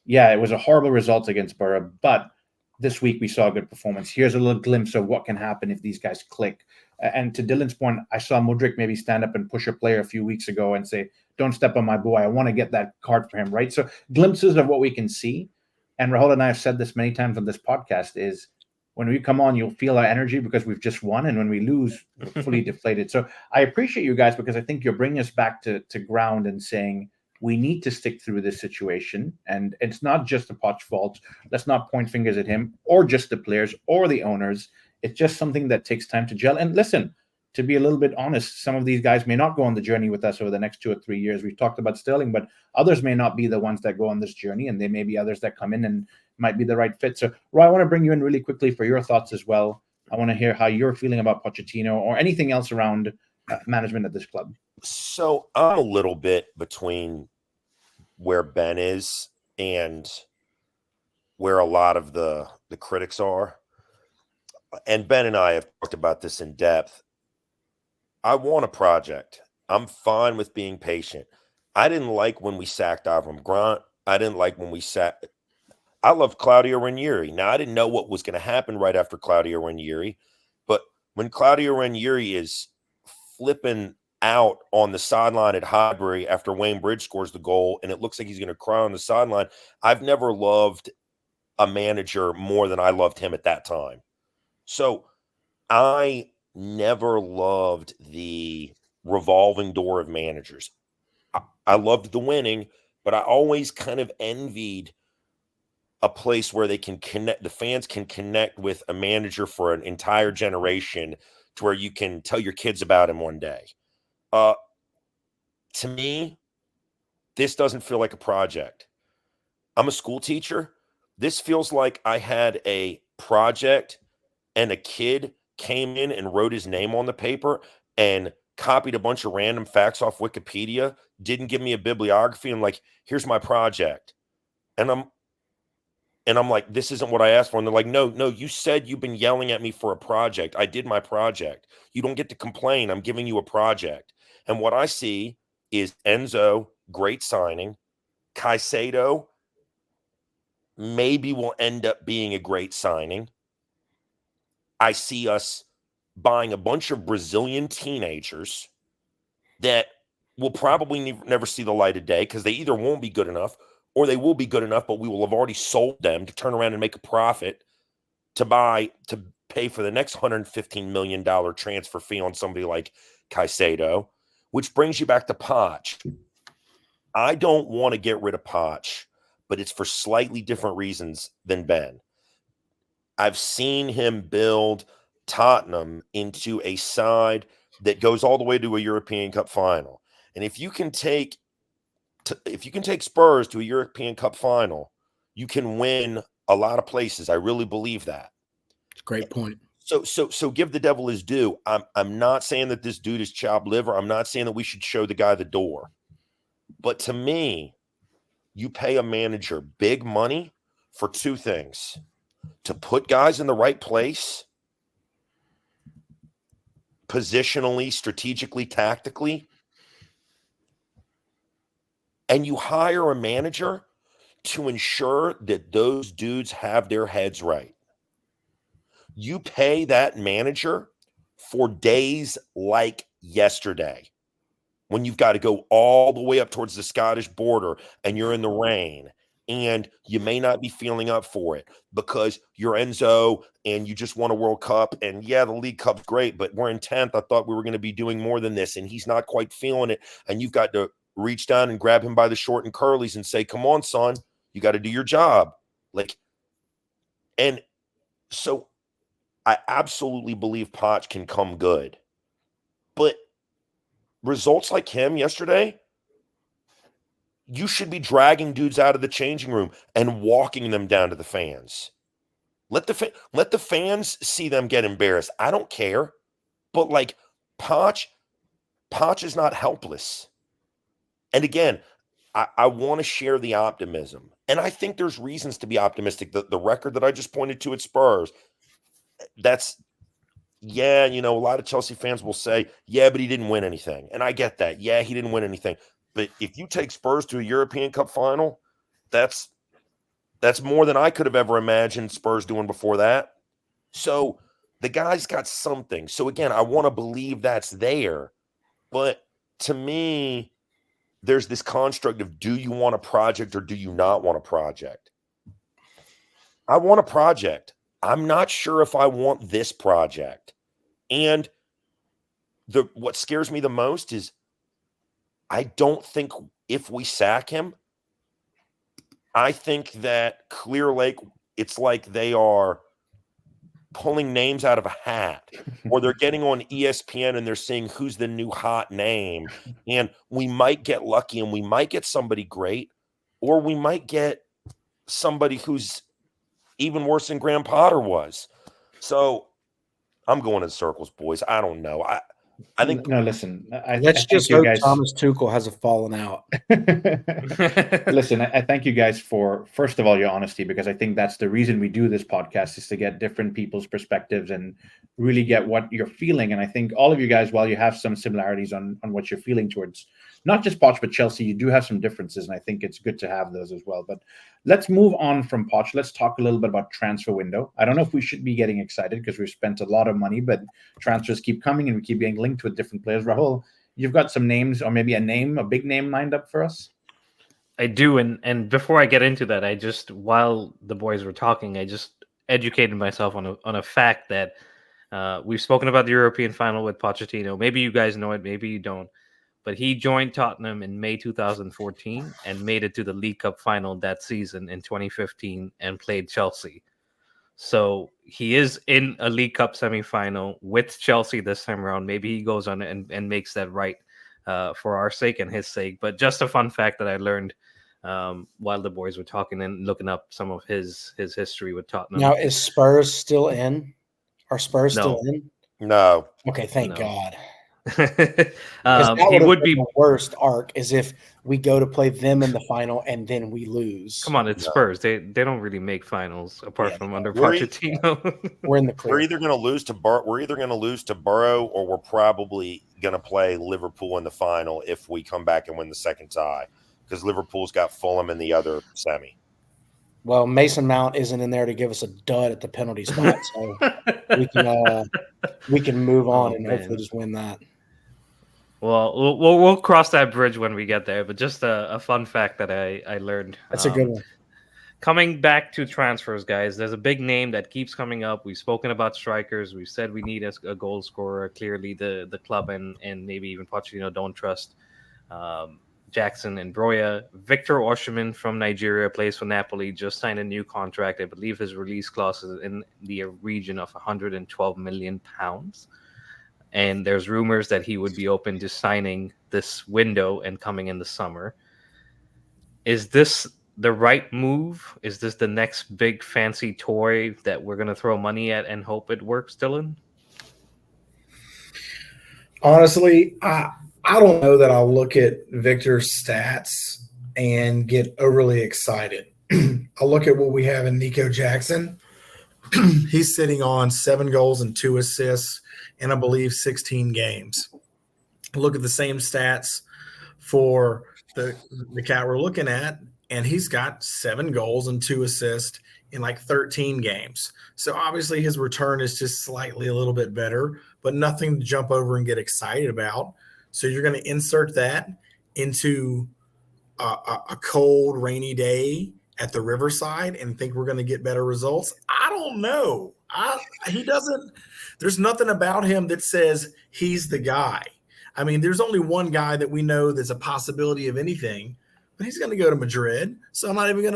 yeah, it was a horrible result against Boro, but this week we saw a good performance. Here's a little glimpse of what can happen if these guys click. And to Dylan's point, I saw Mudryk maybe stand up and push a player a few weeks ago and say, don't step on my boy. I want to get that card for him, right? So glimpses of what we can see. And Rahul and I have said this many times on this podcast is, when we come on, you'll feel our energy because we've just won. And when we lose, we're fully deflated. So I appreciate you guys, because I think you're bringing us back to ground and saying, we need to stick through this situation. And it's not just the Poch fault. Let's not point fingers at him or just the players or the owners. It's just something that takes time to gel. And listen, to be a little bit honest, some of these guys may not go on the journey with us over the next 2 or 3 years. We've talked about Sterling, but others may not be the ones that go on this journey. And there may be others that come in and might be the right fit. So, Roy, I want to bring you in really quickly for your thoughts as well. I want to hear how you're feeling about Pochettino or anything else around management at this club. So I'm a little bit between where Ben is and where a lot of the critics are. And Ben and I have talked about this in depth. I want a project. I'm fine with being patient. I didn't like when we sacked Avram Grant. I didn't like when we sacked. I love Claudio Ranieri. Now, I didn't know what was going to happen right after Claudio Ranieri, but when Claudio Ranieri is flipping out on the sideline at Highbury after Wayne Bridge scores the goal, and it looks like he's going to cry on the sideline. I've never loved a manager more than I loved him at that time. So I never loved the revolving door of managers. I loved the winning, but I always kind of envied a place where they can connect, the fans can connect with a manager for an entire generation, to where you can tell your kids about him one day. To me, this doesn't feel like a project. I'm a school teacher. This feels like I had a project and a kid came in and wrote his name on the paper and copied a bunch of random facts off Wikipedia, didn't give me a bibliography, and like, here's my project. And I'm like, this isn't what I asked for. And they're like, no, you said you've been yelling at me for a project. I did my project. You don't get to complain. I'm giving you a project. And what I see is Enzo, great signing. Caicedo maybe will end up being a great signing. I see us buying a bunch of Brazilian teenagers that will probably never see the light of day, because they either won't be good enough or they will be good enough, but we will have already sold them to turn around and make a profit to pay for the next $115 million transfer fee on somebody like Caicedo, which brings you back to Poch. I don't want to get rid of Poch, but it's for slightly different reasons than Ben. I've seen him build Tottenham into a side that goes all the way to a European Cup final. And if you can take Spurs to a European Cup final, you can win a lot of places. I really believe that. Great point. So give the devil his due. I'm not saying that this dude is chopped liver. I'm not saying that we should show the guy the door. But to me, you pay a manager big money for two things: to put guys in the right place, positionally, strategically, tactically, and you hire a manager to ensure that those dudes have their heads right. You pay that manager for days like yesterday, when you've got to go all the way up towards the Scottish border and you're in the rain and you may not be feeling up for it because you're Enzo and you just won a World Cup, and yeah, the League Cup's great, but we're in 10th. I thought we were going to be doing more than this, and he's not quite feeling it. And you've got to reach down and grab him by the short and curlies and say, come on, son, you got to do your job. And so I absolutely believe Poch can come good, but results like him yesterday, you should be dragging dudes out of the changing room and walking them down to the fans. Let the fans see them get embarrassed. I don't care. But like Poch is not helpless. And again, I want to share the optimism. And I think there's reasons to be optimistic. The record that I just pointed to at Spurs, yeah, a lot of Chelsea fans will say, yeah, but he didn't win anything. And I get that. Yeah, he didn't win anything. But if you take Spurs to a European Cup final, that's more than I could have ever imagined Spurs doing before that. So the guy's got something. So again, I want to believe that's there. But to me, there's this construct of, do you want a project or do you not want a project? I want a project. I'm not sure if I want this project. And what scares me the most is I don't think if we sack him, I think that Clear Lake, it's like they are pulling names out of a hat, or they're getting on ESPN and they're saying who's the new hot name. And we might get lucky and we might get somebody great, or we might get somebody who's even worse than Graham Potter was. So I'm going in circles, boys. I don't know. I think no. Listen, let's just hope Thomas Tuchel has a fallen out. Listen, I thank you guys for, first of all, your honesty, because I think that's the reason we do this podcast, is to get different people's perspectives and really get what you're feeling. And I think all of you guys, while you have some similarities on what you're feeling towards not just Poch but Chelsea, you do have some differences, and I think it's good to have those as well. But let's move on from Poch. Let's talk a little bit about transfer window. I don't know if we should be getting excited because we've spent a lot of money, but transfers keep coming and we keep getting linked with different players. Rahul, you've got some names, or maybe a big name lined up for us. I do, and before I get into that, while the boys were talking, I just educated myself on a fact that we've spoken about the European final with Pochettino. Maybe you guys know it, maybe you don't. But he joined Tottenham in May 2014 and made it to the League Cup final that season in 2015 and played Chelsea. So he is in a League Cup semifinal with Chelsea this time around. Maybe he goes on and makes that right for our sake and his sake. But just a fun fact that I learned while the boys were talking and looking up some of his history with Tottenham. Now, is Spurs still in? Are Spurs No. still in? No. Okay, thank No. God. He would be the worst arc is if we go to play them in the final and then we lose. Come on, it's No. Spurs. They don't really make finals apart from under We're Pochettino. We're in the clear. We're either going to lose to Boro, or we're probably going to play Liverpool in the final if we come back and win the second tie, because Liverpool's got Fulham in the other semi. Well, Mason Mount isn't in there to give us a dud at the penalty spot, so we can move on and hopefully just win that. Well, we'll cross that bridge when we get there. But just a fun fact that I learned. That's a good one. Coming back to transfers, guys, there's a big name that keeps coming up. We've spoken about strikers. We've said we need a goal scorer. Clearly, the club and maybe even Pochettino don't trust Jackson and Broya. Victor Osimhen from Nigeria plays for Napoli, just signed a new contract. I believe his release clause is in the region of £112 million. And there's rumors that he would be open to signing this window and coming in the summer. Is this the right move? Is this the next big fancy toy that we're going to throw money at and hope it works, Dylan? Honestly, I don't know that I'll look at Victor's stats and get overly excited. I'll look at what we have in Nico Jackson. He's sitting on 7 goals and 2 assists in, I believe, 16 games. Look at the same stats for the cat we're looking at, and he's got 7 goals and 2 assists in like 13 games. So obviously his return is just slightly a little bit better, but nothing to jump over and get excited about. So you're going to insert that into a cold, rainy day at the Riverside and think we're going to get better results? I don't know. He doesn't. There's nothing about him that says he's the guy. I mean, there's only one guy that we know that's a possibility of anything, but he's going to go to Madrid. So I'm not even going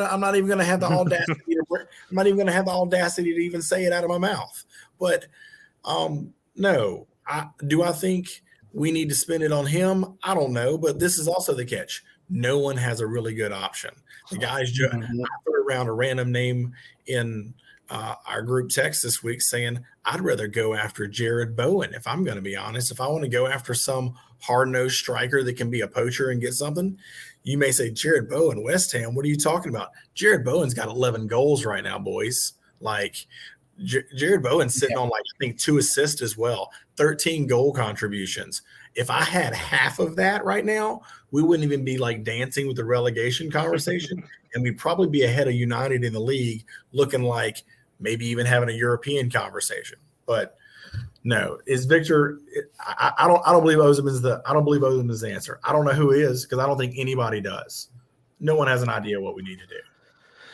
to have the audacity. I'm not even going to have the audacity to even say it out of my mouth. But no. Do I think we need to spend it on him? I don't know. But this is also the catch. No one has a really good option. The guys just I threw around a random name in our group text this week saying I'd rather go after Jared Bowen, if I'm going to be honest. If I want to go after some hard-nosed striker that can be a poacher and get something, you may say, Jared Bowen, West Ham, what are you talking about? Jared Bowen's got 11 goals right now, boys. Like, Jared Bowen's sitting on, like, I think 2 assists as well, 13 goal contributions. If I had half of that right now, we wouldn't even be, like, dancing with the relegation conversation, and we'd probably be ahead of United in the league, looking like maybe even having a European conversation. But no, is Victor? I don't believe Osimhen is the answer. I don't know who is, because I don't think anybody does. No one has an idea what we need to do.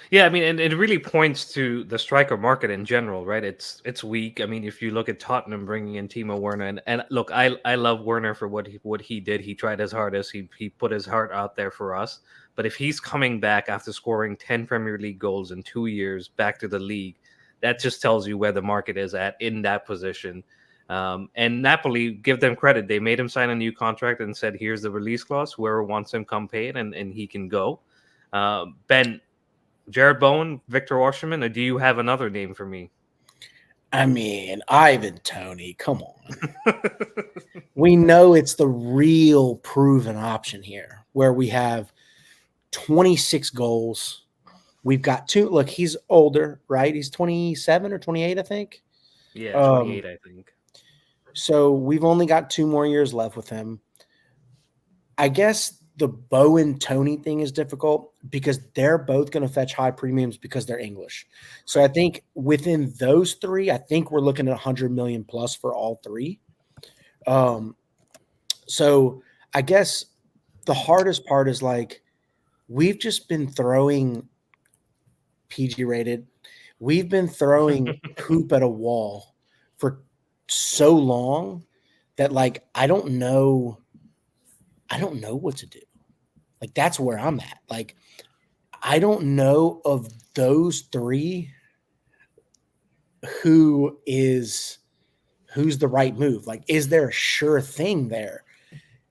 Yeah, I mean, and it really points to the striker market in general, right? It's weak. I mean, if you look at Tottenham bringing in Timo Werner, and look, I love Werner for what he did. He tried his hardest. He put his heart out there for us. But if he's coming back after scoring 10 Premier League goals in 2 years back to the league, that just tells you where the market is at in that position. And Napoli, give them credit. They made him sign a new contract and said, here's the release clause. Whoever wants him, come pay it, and he can go. Ben, Jared Bowen, Victor Osimhen, or do you have another name for me? I mean, Ivan Toney, come on. We know it's the real proven option here, where we have 26 goals. We've got 2. Look, he's older, right? He's 27 or 28, I think. Yeah, 28, I think. So we've only got 2 more years left with him. I guess the Bowen Toney thing is difficult because they're both going to fetch high premiums because they're English. So I think within those 3, I think we're looking at 100 million plus for all 3. So I guess the hardest part is like we've just been throwing PG rated. We've been throwing poop at a wall for so long that like I don't know what to do. Like that's where I'm at. Like I don't know of those three who's the right move. Like is there a sure thing there?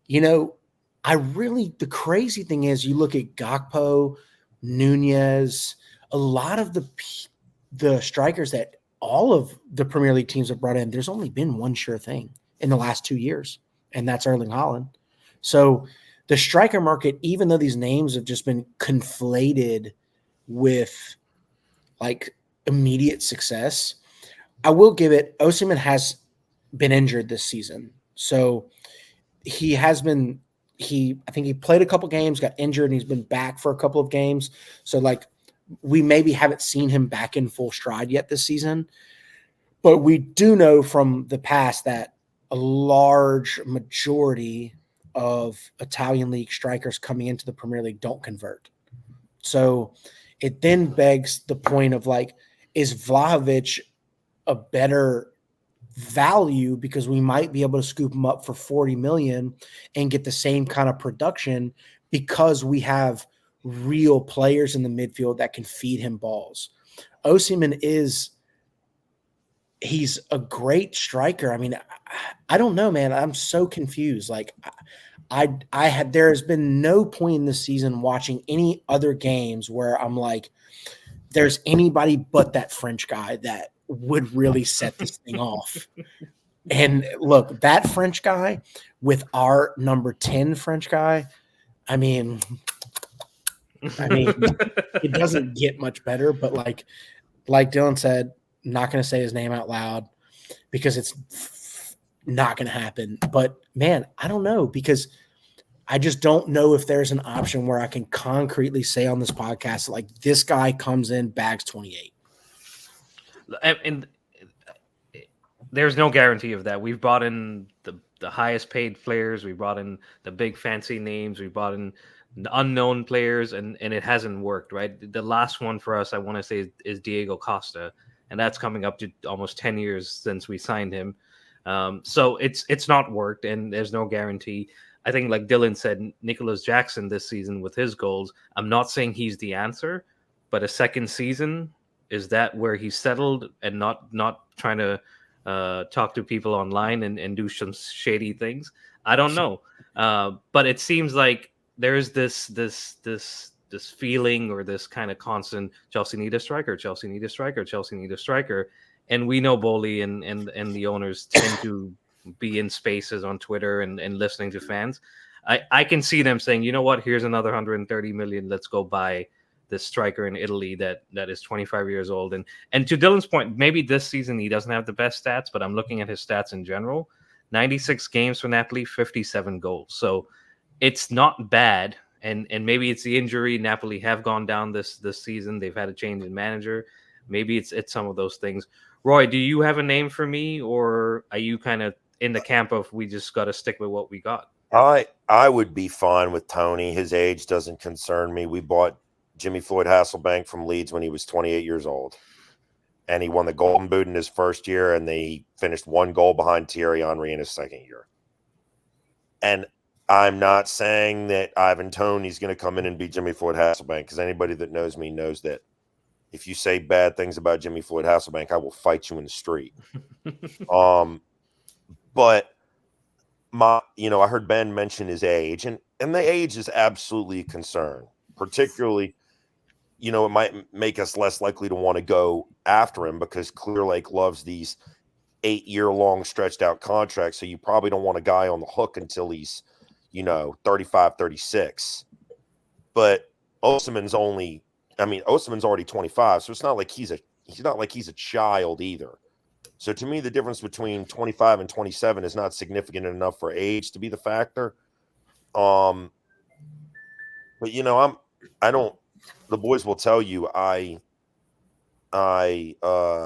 The crazy thing is you look at Gakpo, Nunez, a lot of the strikers that all of the Premier League teams have brought in, there's only been one sure thing in the last 2 years, and that's Erling Haaland. So the striker market, even though these names have just been conflated with like immediate success, I will give it, Osimhen has been injured this season. So he has been, I think he played a couple games, got injured, and he's been back for a couple of games. So like we maybe haven't seen him back in full stride yet this season, but we do know from the past that a large majority of Italian league strikers coming into the Premier League don't convert. So it then begs the point of like, is Vlahovic a better value because we might be able to scoop him up for 40 million and get the same kind of production because we have real players in the midfield that can feed him balls. Osimhen he's a great striker. I mean, I don't know, man. I'm so confused. Like there has been no point in this season watching any other games where I'm like, there's anybody but that French guy that would really set this thing off. And look, that French guy with our number 10 French guy, I mean, it doesn't get much better, but like Dylan said, not going to say his name out loud because it's not going to happen. But man, I don't know, because I just don't know if there's an option where I can concretely say on this podcast, like this guy comes in, bags 28. And there's no guarantee of that. We've brought in the highest paid players. We brought in the big fancy names. We brought in the unknown players, and it hasn't worked, right? The last one for us, I want to say, is Diego Costa, and that's coming up to almost 10 years since we signed him. So it's not worked, and there's no guarantee. I think, like Dylan said, Nicholas Jackson this season with his goals, I'm not saying he's the answer, but a second season, is that where he's settled and not trying to talk to people online and do some shady things? I don't know. But it seems like there's this feeling or this kind of constant Chelsea need a striker, Chelsea need a striker, Chelsea need a striker. And we know Bowley and the owners tend to be in spaces on Twitter and listening to fans. I can see them saying, you know what, here's another 130 million. Let's go buy this striker in Italy that is 25 years old. And to Dylan's point, maybe this season he doesn't have the best stats, but I'm looking at his stats in general. 96 games for Napoli, 57 goals. So it's not bad. And maybe it's the injury. Napoli have gone down this season. They've had a change in manager. Maybe it's some of those things. Roy, do you have a name for me, or are you kind of in the camp of we just got to stick with what we got? I would be fine with Tony. His age doesn't concern me. We bought Jimmy Floyd Hasselbank from Leeds when he was 28 years old, and he won the Golden Boot in his first year, and they finished one goal behind Thierry Henry in his second year. And I'm not saying that Ivan Toney's going to come in and beat Jimmy Floyd Hasselbank, because anybody that knows me knows that if you say bad things about Jimmy Floyd Hasselbank, I will fight you in the street. But I heard Ben mention his age, and the age is absolutely a concern, particularly, it might make us less likely to want to go after him because Clear Lake loves these 8-year-long stretched out contracts. So you probably don't want a guy on the hook until he's, 35, 36. But Osimhen's already 25. So it's not like he's a child either. So to me, the difference between 25 and 27 is not significant enough for age to be the factor. But the boys will tell you I am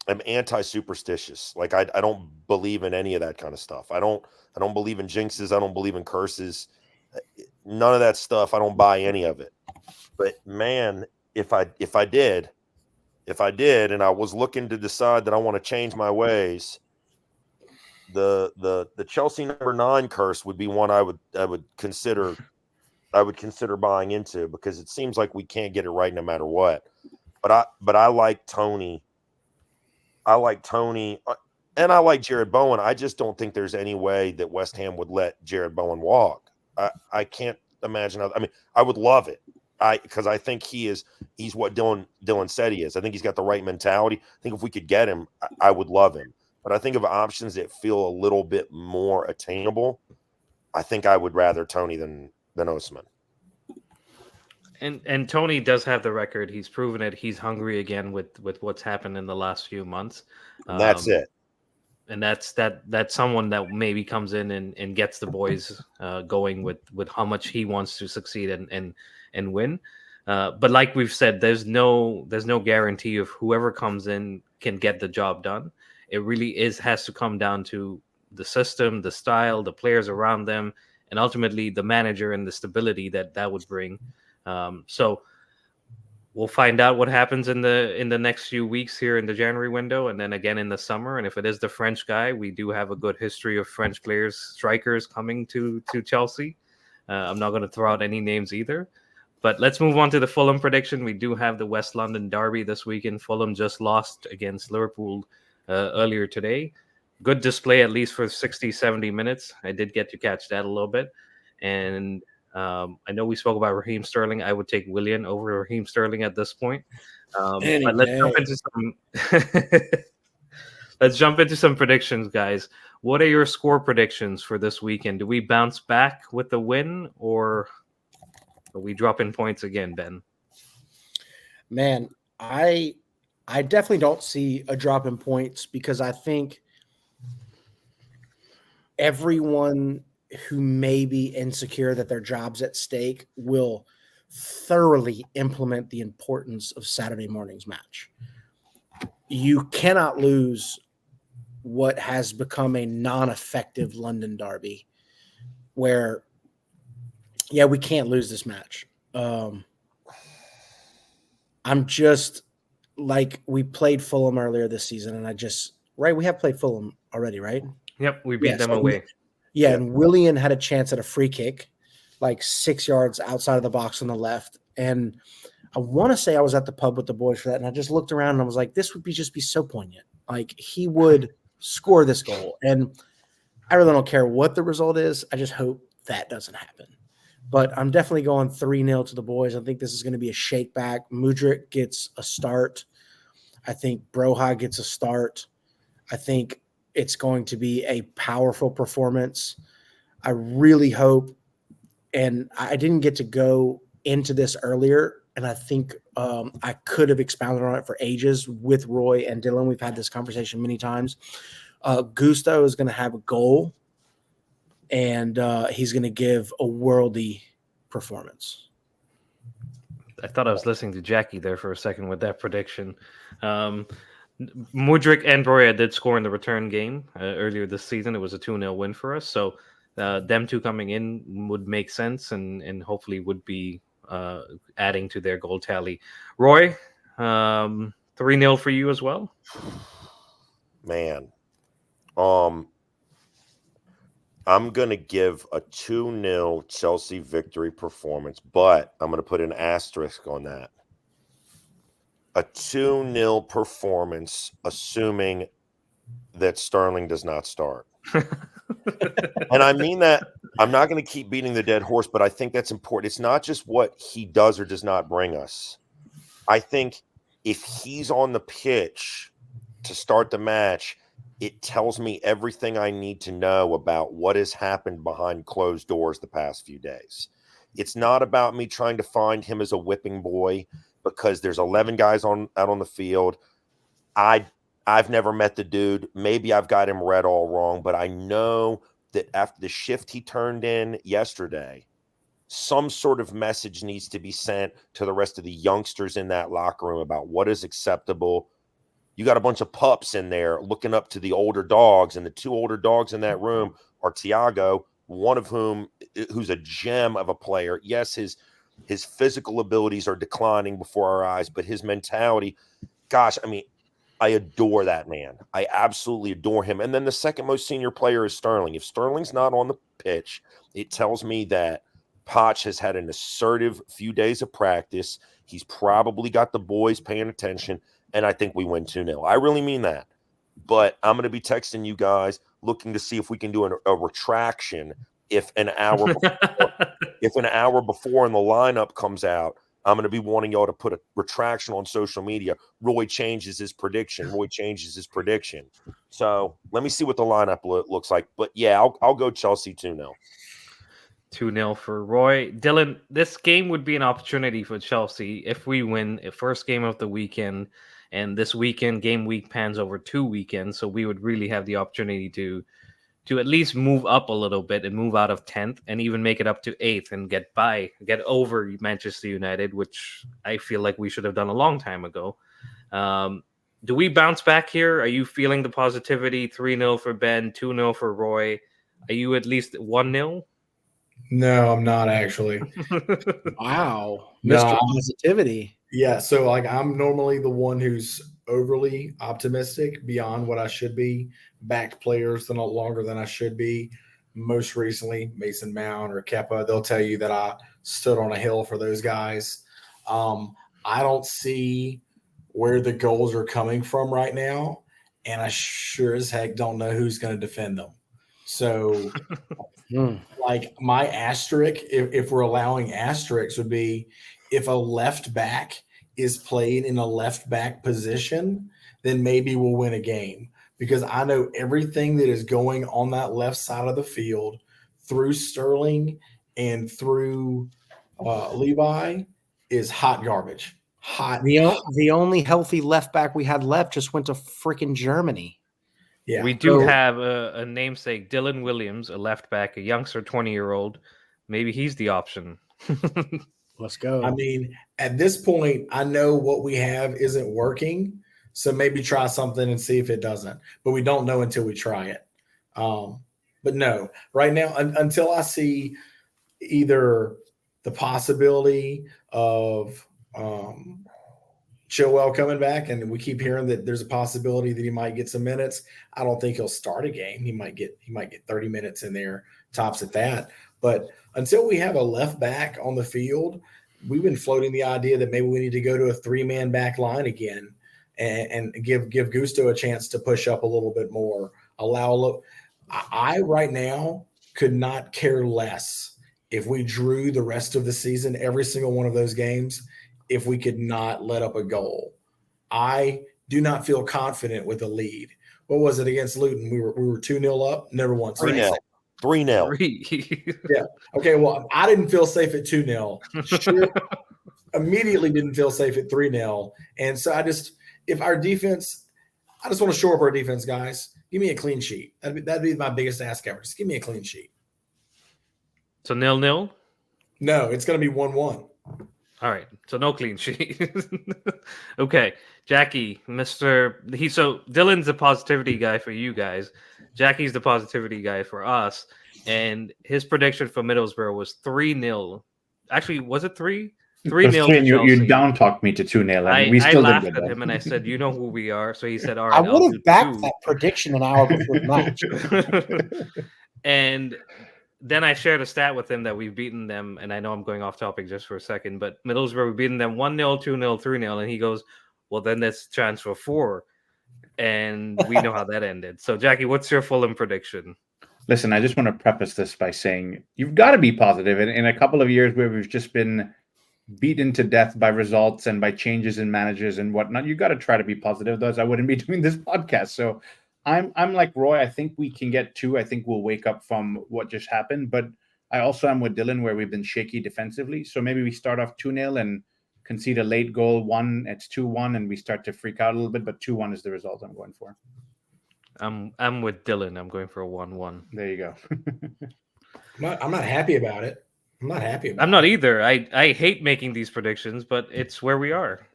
anti-superstitious. Like I don't believe in any of that kind of stuff. I don't I don't believe in jinxes. I don't believe in curses. None of that stuff. I don't buy any of it. But man, if I did, and I was looking to decide that I want to change my ways, the Chelsea number 9 curse would be one I would consider buying into, because it seems like we can't get it right no matter what. But I like Tony. And I like Jared Bowen. I just don't think there's any way that West Ham would let Jared Bowen walk. I can't imagine. I mean, I would love it. Because I think he's what Dylan said he is. I think he's got the right mentality. I think if we could get him, I would love him. But I think of options that feel a little bit more attainable. I think I would rather Tony than Osimhen. And Tony does have the record. He's proven it. He's hungry again with what's happened in the last few months. And that's it. And that's someone that maybe comes in and gets the boys going with how much he wants to succeed and win. But like we've said, there's no guarantee of whoever comes in can get the job done. It really has to come down to the system, the style, the players around them, and ultimately the manager and the stability that would bring. So we'll find out what happens in the next few weeks here in the January window, and then again in the summer. And if it is the French guy, we do have a good history of French players, strikers coming to Chelsea. I'm not going to throw out any names either. But let's move on to the Fulham prediction. We do have the West London derby this weekend. Fulham just lost against Liverpool earlier today. Good display, at least for 60, 70 minutes. I did get to catch that a little bit. And I know we spoke about Raheem Sterling. I would take Willian over Raheem Sterling at this point. But let's jump into some predictions, guys. What are your score predictions for this weekend? Do we bounce back with the win, or are we dropping points again, Ben? Man, I definitely don't see a drop in points, because I think everyone who may be insecure that their job's at stake will thoroughly implement the importance of Saturday morning's match. You cannot lose what has become a non-effective London derby, where, yeah, we can't lose this match. I'm just like, we played Fulham earlier this season, and we have played Fulham already, right? Yep, we beat them away. Yeah, and Willian had a chance at a free kick, like 6 yards outside of the box on the left. And I want to say I was at the pub with the boys for that, and I just looked around and I was like, this would just be so poignant. Like, he would score this goal. And I really don't care what the result is. I just hope that doesn't happen. But I'm definitely going 3-0 to the boys. I think this is going to be a shakeback. Mudryk gets a start. I think Broha gets a start. I think it's going to be a powerful performance. I really hope, and I didn't get to go into this earlier, and I think I could have expounded on it for ages with Roy and Dylan. We've had this conversation many times. Gusto is going to have a goal, and he's going to give a worldy performance. I thought I was listening to Jackie there for a second with that prediction. Mudryk and Broya did score in the return game earlier this season. It was a 2-0 win for us. So them two coming in would make sense, and hopefully would be adding to their goal tally. Roy, 3-0 for you as well? Man, I'm going to give a 2-0 Chelsea victory performance, but I'm going to put an asterisk on that. A 2-0 performance, assuming that Sterling does not start. And I mean that, I'm not going to keep beating the dead horse, but I think that's important. It's not just what he does or does not bring us. I think if he's on the pitch to start the match, it tells me everything I need to know about what has happened behind closed doors the past few days. It's not about me trying to find him as a whipping boy, because there's 11 guys out on the field. I've never met the dude. Maybe I've got him read all wrong, but I know that after the shift he turned in yesterday, some sort of message needs to be sent to the rest of the youngsters in that locker room about what is acceptable. You got a bunch of pups in there looking up to the older dogs, and the 2 older dogs in that room are Tiago, one of whom who's a gem of a player. Yes, his physical abilities are declining before our eyes, but his mentality, gosh, I mean, I adore that man. I absolutely adore him. And then the second most senior player is Sterling. If Sterling's not on the pitch, it tells me that Poch has had an assertive few days of practice. He's probably got the boys paying attention, and I think we win 2-0. I really mean that. But I'm going to be texting you guys looking to see if we can do a retraction if an hour before and the lineup comes out. I'm going to be wanting y'all to put a retraction on social media. Roy changes his prediction. So let me see what the lineup looks like. But yeah, I'll go Chelsea 2-0. 2-0 for Roy. Dylan, this game would be an opportunity for Chelsea if we win a first game of the weekend, and this weekend game week pans over 2 weekends, so we would really have the opportunity to at least move up a little bit and move out of 10th and even make it up to 8th and get over Manchester United, which I feel like we should have done a long time ago. Do we bounce back here? Are you feeling the positivity? 3-0 for Ben, 2-0 for Roy. Are you at least 1-0? No, I'm not actually. Wow. No, Mr. Positivity. Yeah, so like I'm normally the one who's overly optimistic beyond what I should be, backed players than longer than I should be. Most recently, Mason Mount or Kepa, they'll tell you that I stood on a hill for those guys. I don't see where the goals are coming from right now, and I sure as heck don't know who's going to defend them. So like my asterisk, if we're allowing asterisks, would be if a left back is played in a left back position, then maybe we'll win a game, because I know everything that is going on that left side of the field through Sterling and through Levi is hot garbage. The only healthy left back we had left just went to freaking Germany. Yeah, we do have a namesake, Dylan Williams, a left back, a youngster, 20-year-old. Maybe he's the option. Let's go. I mean, at this point, I know what we have isn't working, so maybe try something and see if it doesn't. But we don't know until we try it. But no, right now, until I see either the possibility of Chilwell coming back, and we keep hearing that there's a possibility that he might get some minutes, I don't think he'll start a game. He might get 30 minutes in there, tops at that. But until we have a left back on the field, we've been floating the idea that maybe we need to go to a 3-man back line again and give Gusto a chance to push up a little bit more. I right now could not care less if we drew the rest of the season, every single one of those games, if we could not let up a goal. I do not feel confident with a lead. What was it against Luton? We were 2-0 up, never once. 3-0. 3-0. Yeah. Okay, well, I didn't feel safe at 2-0. Sure. Immediately didn't feel safe at 3-0. And so I just want to shore up our defense, guys. Give me a clean sheet. That'd be my biggest ask ever. Just give me a clean sheet. So 0-0? No, it's going to be 1-1. All right, so no clean sheet. Okay, Jackie, so Dylan's the positivity guy for you guys. Jackie's the positivity guy for us, and his prediction for Middlesbrough was 3-0. Actually, was it 3? 3-0. You down talked me to 2-0. I mean, we still laughed didn't at him and I said, "You know who we are." So he said, "All right." I would have backed that prediction an hour before the match. And then I shared a stat with him that we've beaten them, and I know I'm going off topic just for a second, but Middlesbrough, we've beaten them 1-0, 2-0, 3-0, and he goes, well, then that's transfer 4, and we know how that ended. So, Jackie, what's your Fulham prediction? Listen, I just want to preface this by saying you've got to be positive. In a couple of years where we've just been beaten to death by results and by changes in managers and whatnot, you got to try to be positive. Otherwise, I wouldn't be doing this podcast. So I'm like Roy. I think we can get 2. I think we'll wake up from what just happened. But I also am with Dylan where we've been shaky defensively. So maybe we start off 2-0 and concede a late goal. It's 2-1 and we start to freak out a little bit. But 2-1 is the result I'm going for. I'm with Dylan. I'm going for a 1-1. There you go. I'm not happy about it. I'm not either. I hate making these predictions, but it's where we are.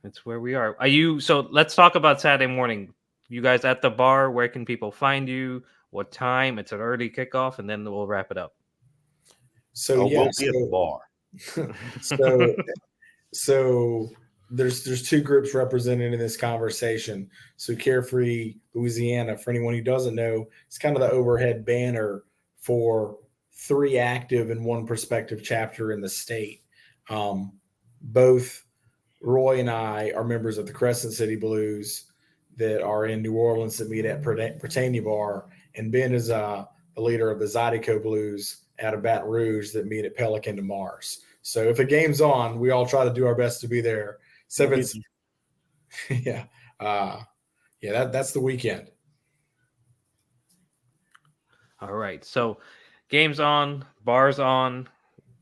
It's where we are. Are you? So let's talk about Saturday morning. You guys at the bar? Where can people find you? What time? It's an early kickoff, and then we'll wrap it up. So We'll be at the bar. So there's two groups represented in this conversation. So Carefree Louisiana, for anyone who doesn't know, it's kind of the overhead banner for 3 active and 1 prospective chapter in the state. Both Roy and I are members of the Crescent City Blues that are in New Orleans that meet at Britannia Bar, and Ben is the leader of the Zydeco Blues out of Baton Rouge that meet at Pelican to Mars. So if a game's on, we all try to do our best to be there. That's the weekend. All right. So game's on, bar's on.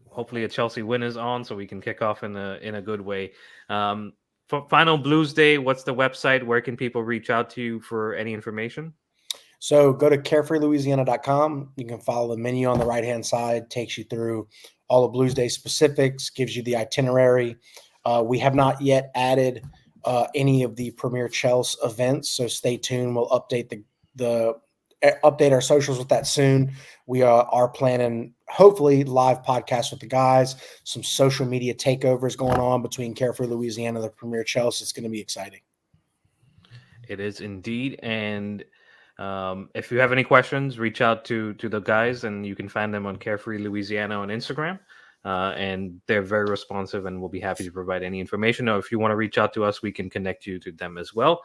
Hopefully a Chelsea win is on, so we can kick off in a good way. For final Blues Day, what's the website? Where can people reach out to you for any information? So go to carefreelouisiana.com. You can follow the menu on the right-hand side, takes you through all the Blues Day specifics, gives you the itinerary. We have not yet added any of the Premier Chelsea events, so stay tuned. We'll update update our socials with that soon. We are planning, hopefully, live podcasts with the guys, some social media takeovers going on between Carefree Louisiana and the Premier Chelsea. It's going to be exciting. It is indeed. And if you have any questions, reach out to the guys, and you can find them on Carefree Louisiana on Instagram. And they're very responsive, and we'll be happy to provide any information. Or if you want to reach out to us, we can connect you to them as well.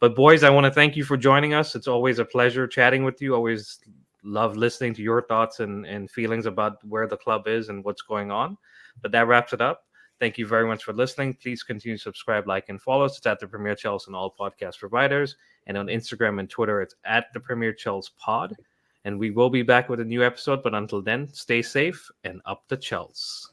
But boys, I want to thank you for joining us. It's always a pleasure chatting with you. Always love listening to your thoughts and feelings about where the club is and what's going on. But that wraps it up. Thank you very much for listening. Please continue to subscribe, like, and follow us. It's at the Premier Chelsea and all podcast providers. And on Instagram and Twitter, it's at the Premier Chelsea Pod. And we will be back with a new episode. But until then, stay safe and up the Chelsea.